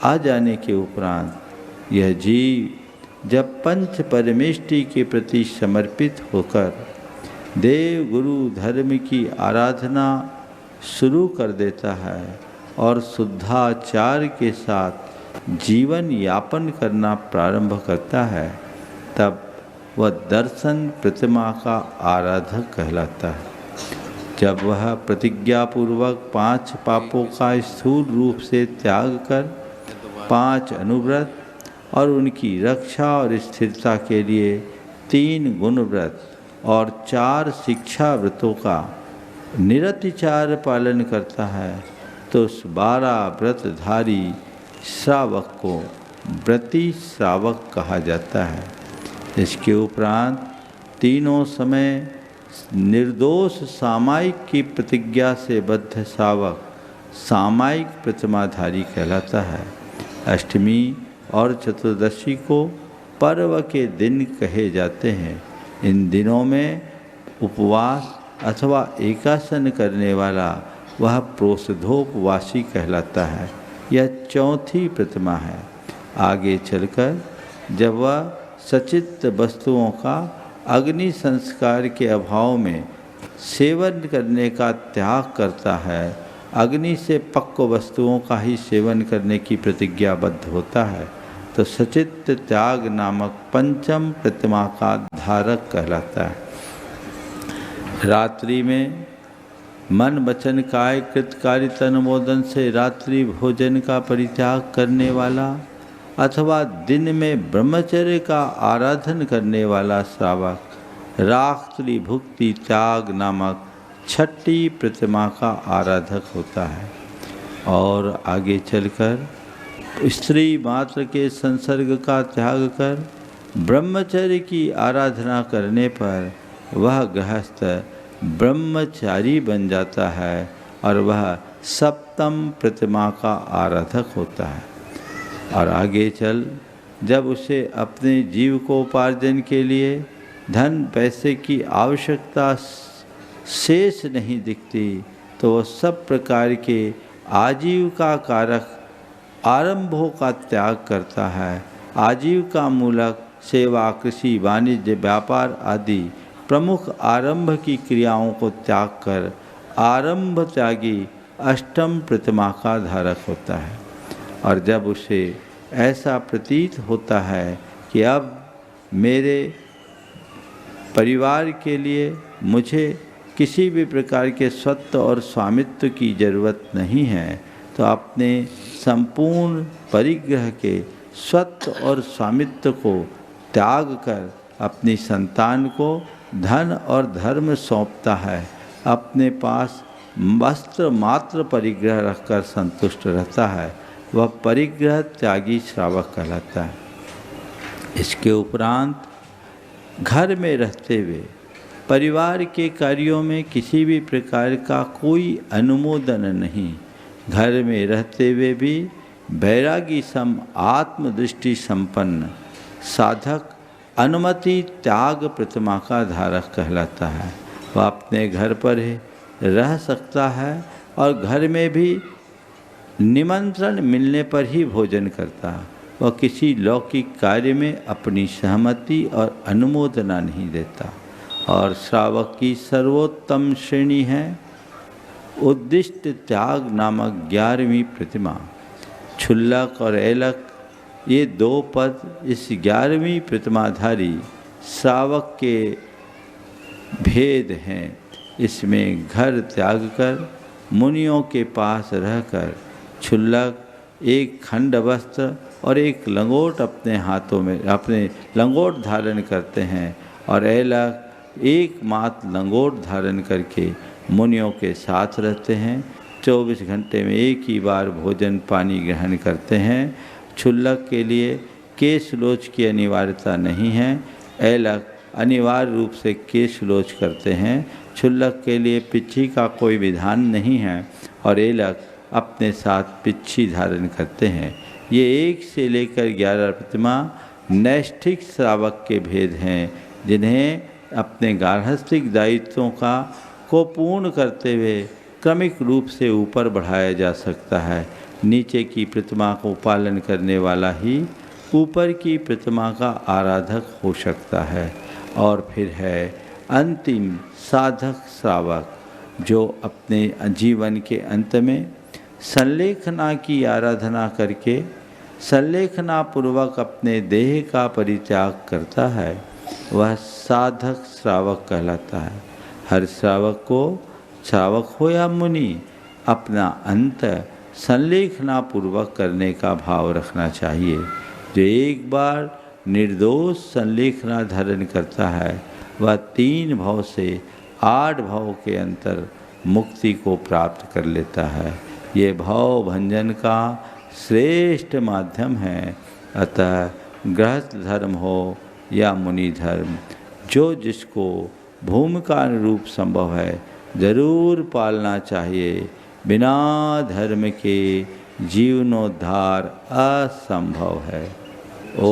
आ जाने के उपरांत यह जीव जब पंच परमेष्टि के प्रति समर्पित होकर देव गुरु धर्म की आराधना शुरू कर देता है और शुद्धाचार के साथ जीवन यापन करना प्रारंभ करता है, तब वह दर्शन प्रतिमा का आराधक कहलाता है। जब वह प्रतिज्ञापूर्वक 5 पापों का स्थूल रूप से त्याग कर 5 अनुव्रत और उनकी रक्षा और स्थिरता के लिए 3 गुण व्रत और 4 शिक्षा व्रतों का निरतिचार पालन करता है, तो उस 12 व्रतधारी श्रावक को व्रती श्रावक कहा जाता है। इसके उपरांत तीनों समय निर्दोष सामायिक की प्रतिज्ञा से बद्ध श्रावक सामायिक प्रतिमाधारी कहलाता है। अष्टमी और चतुर्दशी को पर्व के दिन कहे जाते हैं। इन दिनों में उपवास अथवा एकासन करने वाला वह प्रोषधोपवासी कहलाता है। यह चौथी प्रतिमा है। आगे चलकर जब वह सचित वस्तुओं का अग्नि संस्कार के अभाव में सेवन करने का त्याग करता है, अग्नि से पक्व वस्तुओं का ही सेवन करने की प्रतिज्ञाबद्ध होता है, तो सचित त्याग नामक पंचम प्रतिमा का धारक कहलाता है। रात्रि में मन वचन काय कृत कारित अनुमोदन से रात्रि भोजन का परित्याग करने वाला अथवा दिन में ब्रह्मचर्य का आराधन करने वाला श्रावक रात्रि भुक्ति त्याग नामक छठी प्रतिमा का आराधक होता है। और आगे चलकर स्त्री मात्र के संसर्ग का त्याग कर ब्रह्मचर्य की आराधना करने पर वह गृहस्थ ब्रह्मचारी बन जाता है और वह सप्तम प्रतिमा का आराधक होता है। और आगे चल जब उसे अपने जीव को उपार्जन के लिए धन पैसे की आवश्यकता शेष नहीं दिखती, तो वह सब प्रकार के आजीविका कारक आरंभों का त्याग करता है। आजीविका मूलक सेवा, कृषि, वाणिज्य, व्यापार आदि प्रमुख आरंभ की क्रियाओं को त्याग कर आरंभ त्यागी अष्टम प्रतिमा का धारक होता है। और जब उसे ऐसा प्रतीत होता है कि अब मेरे परिवार के लिए मुझे किसी भी प्रकार के स्वत्व और स्वामित्व की जरूरत नहीं है, तो अपने संपूर्ण परिग्रह के स्वत्व और स्वामित्व को त्याग कर अपनी संतान को धन और धर्म सौंपता है। अपने पास वस्त्र मात्र परिग्रह रखकर संतुष्ट रहता है। वह परिग्रह त्यागी श्रावक कहलाता है। इसके उपरांत घर में रहते हुए परिवार के कार्यों में किसी भी प्रकार का कोई अनुमोदन नहीं। घर में रहते हुए भी बैरागी सम आत्मदृष्टि संपन्न साधक अनुमति त्याग प्रतिमा का धारक कहलाता है। वह अपने घर पर ही रह सकता है और घर में भी निमंत्रण मिलने पर ही भोजन करता है। वह किसी लौकिक कार्य में अपनी सहमति और अनुमोदना नहीं देता। और श्रावक की सर्वोत्तम श्रेणी है उद्दिष्ट त्याग नामक 11वीं प्रतिमा। क्षुल्लक और ऐलक ये 2 पद इस 11वीं प्रतिमाधारी श्रावक के भेद हैं। इसमें घर त्याग कर मुनियों के पास रहकर क्षुल्लक एक खंड वस्त्र और एक लंगोट अपने हाथों में अपने लंगोट धारण करते हैं, और ऐलक एक मात्र लंगोट धारण करके मुनियों के साथ रहते हैं। 24 घंटे में एक ही बार भोजन पानी ग्रहण करते हैं। क्षुल्लक के लिए केशलोच की अनिवार्यता नहीं है। ऐलक अनिवार्य रूप से केशलोच करते हैं। क्षुल्लक के लिए पिच्छी का कोई विधान नहीं है और ऐलक अपने साथ पिच्छी धारण करते हैं। ये 1 से लेकर 11 प्रतिमा नैष्ठिक श्रावक के भेद हैं, जिन्हें अपने गार्हस्थ्यिक दायित्वों को पूर्ण करते हुए क्रमिक रूप से ऊपर बढ़ाया जा सकता है। नीचे की प्रतिमा को पालन करने वाला ही ऊपर की प्रतिमा का आराधक हो सकता है। और फिर है अंतिम साधक श्रावक, जो अपने जीवन के अंत में संलेखना की आराधना करके संलेखना पूर्वक अपने देह का परित्याग करता है, वह साधक श्रावक कहलाता है। हर श्रावक को, श्रावक हो या मुनि, अपना अंत संलेखना पूर्वक करने का भाव रखना चाहिए। जो एक बार निर्दोष संलेखना धारण करता है, वह 3 भव से 8 भव के अंतर मुक्ति को प्राप्त कर लेता है। ये भव भंजन का श्रेष्ठ माध्यम है। अतः गृहस्थ धर्म हो या मुनि धर्म, जो जिसको भूमिका अनुरूप संभव है जरूर पालना चाहिए। बिना धर्म के जीवनोद्धार असंभव है। ओ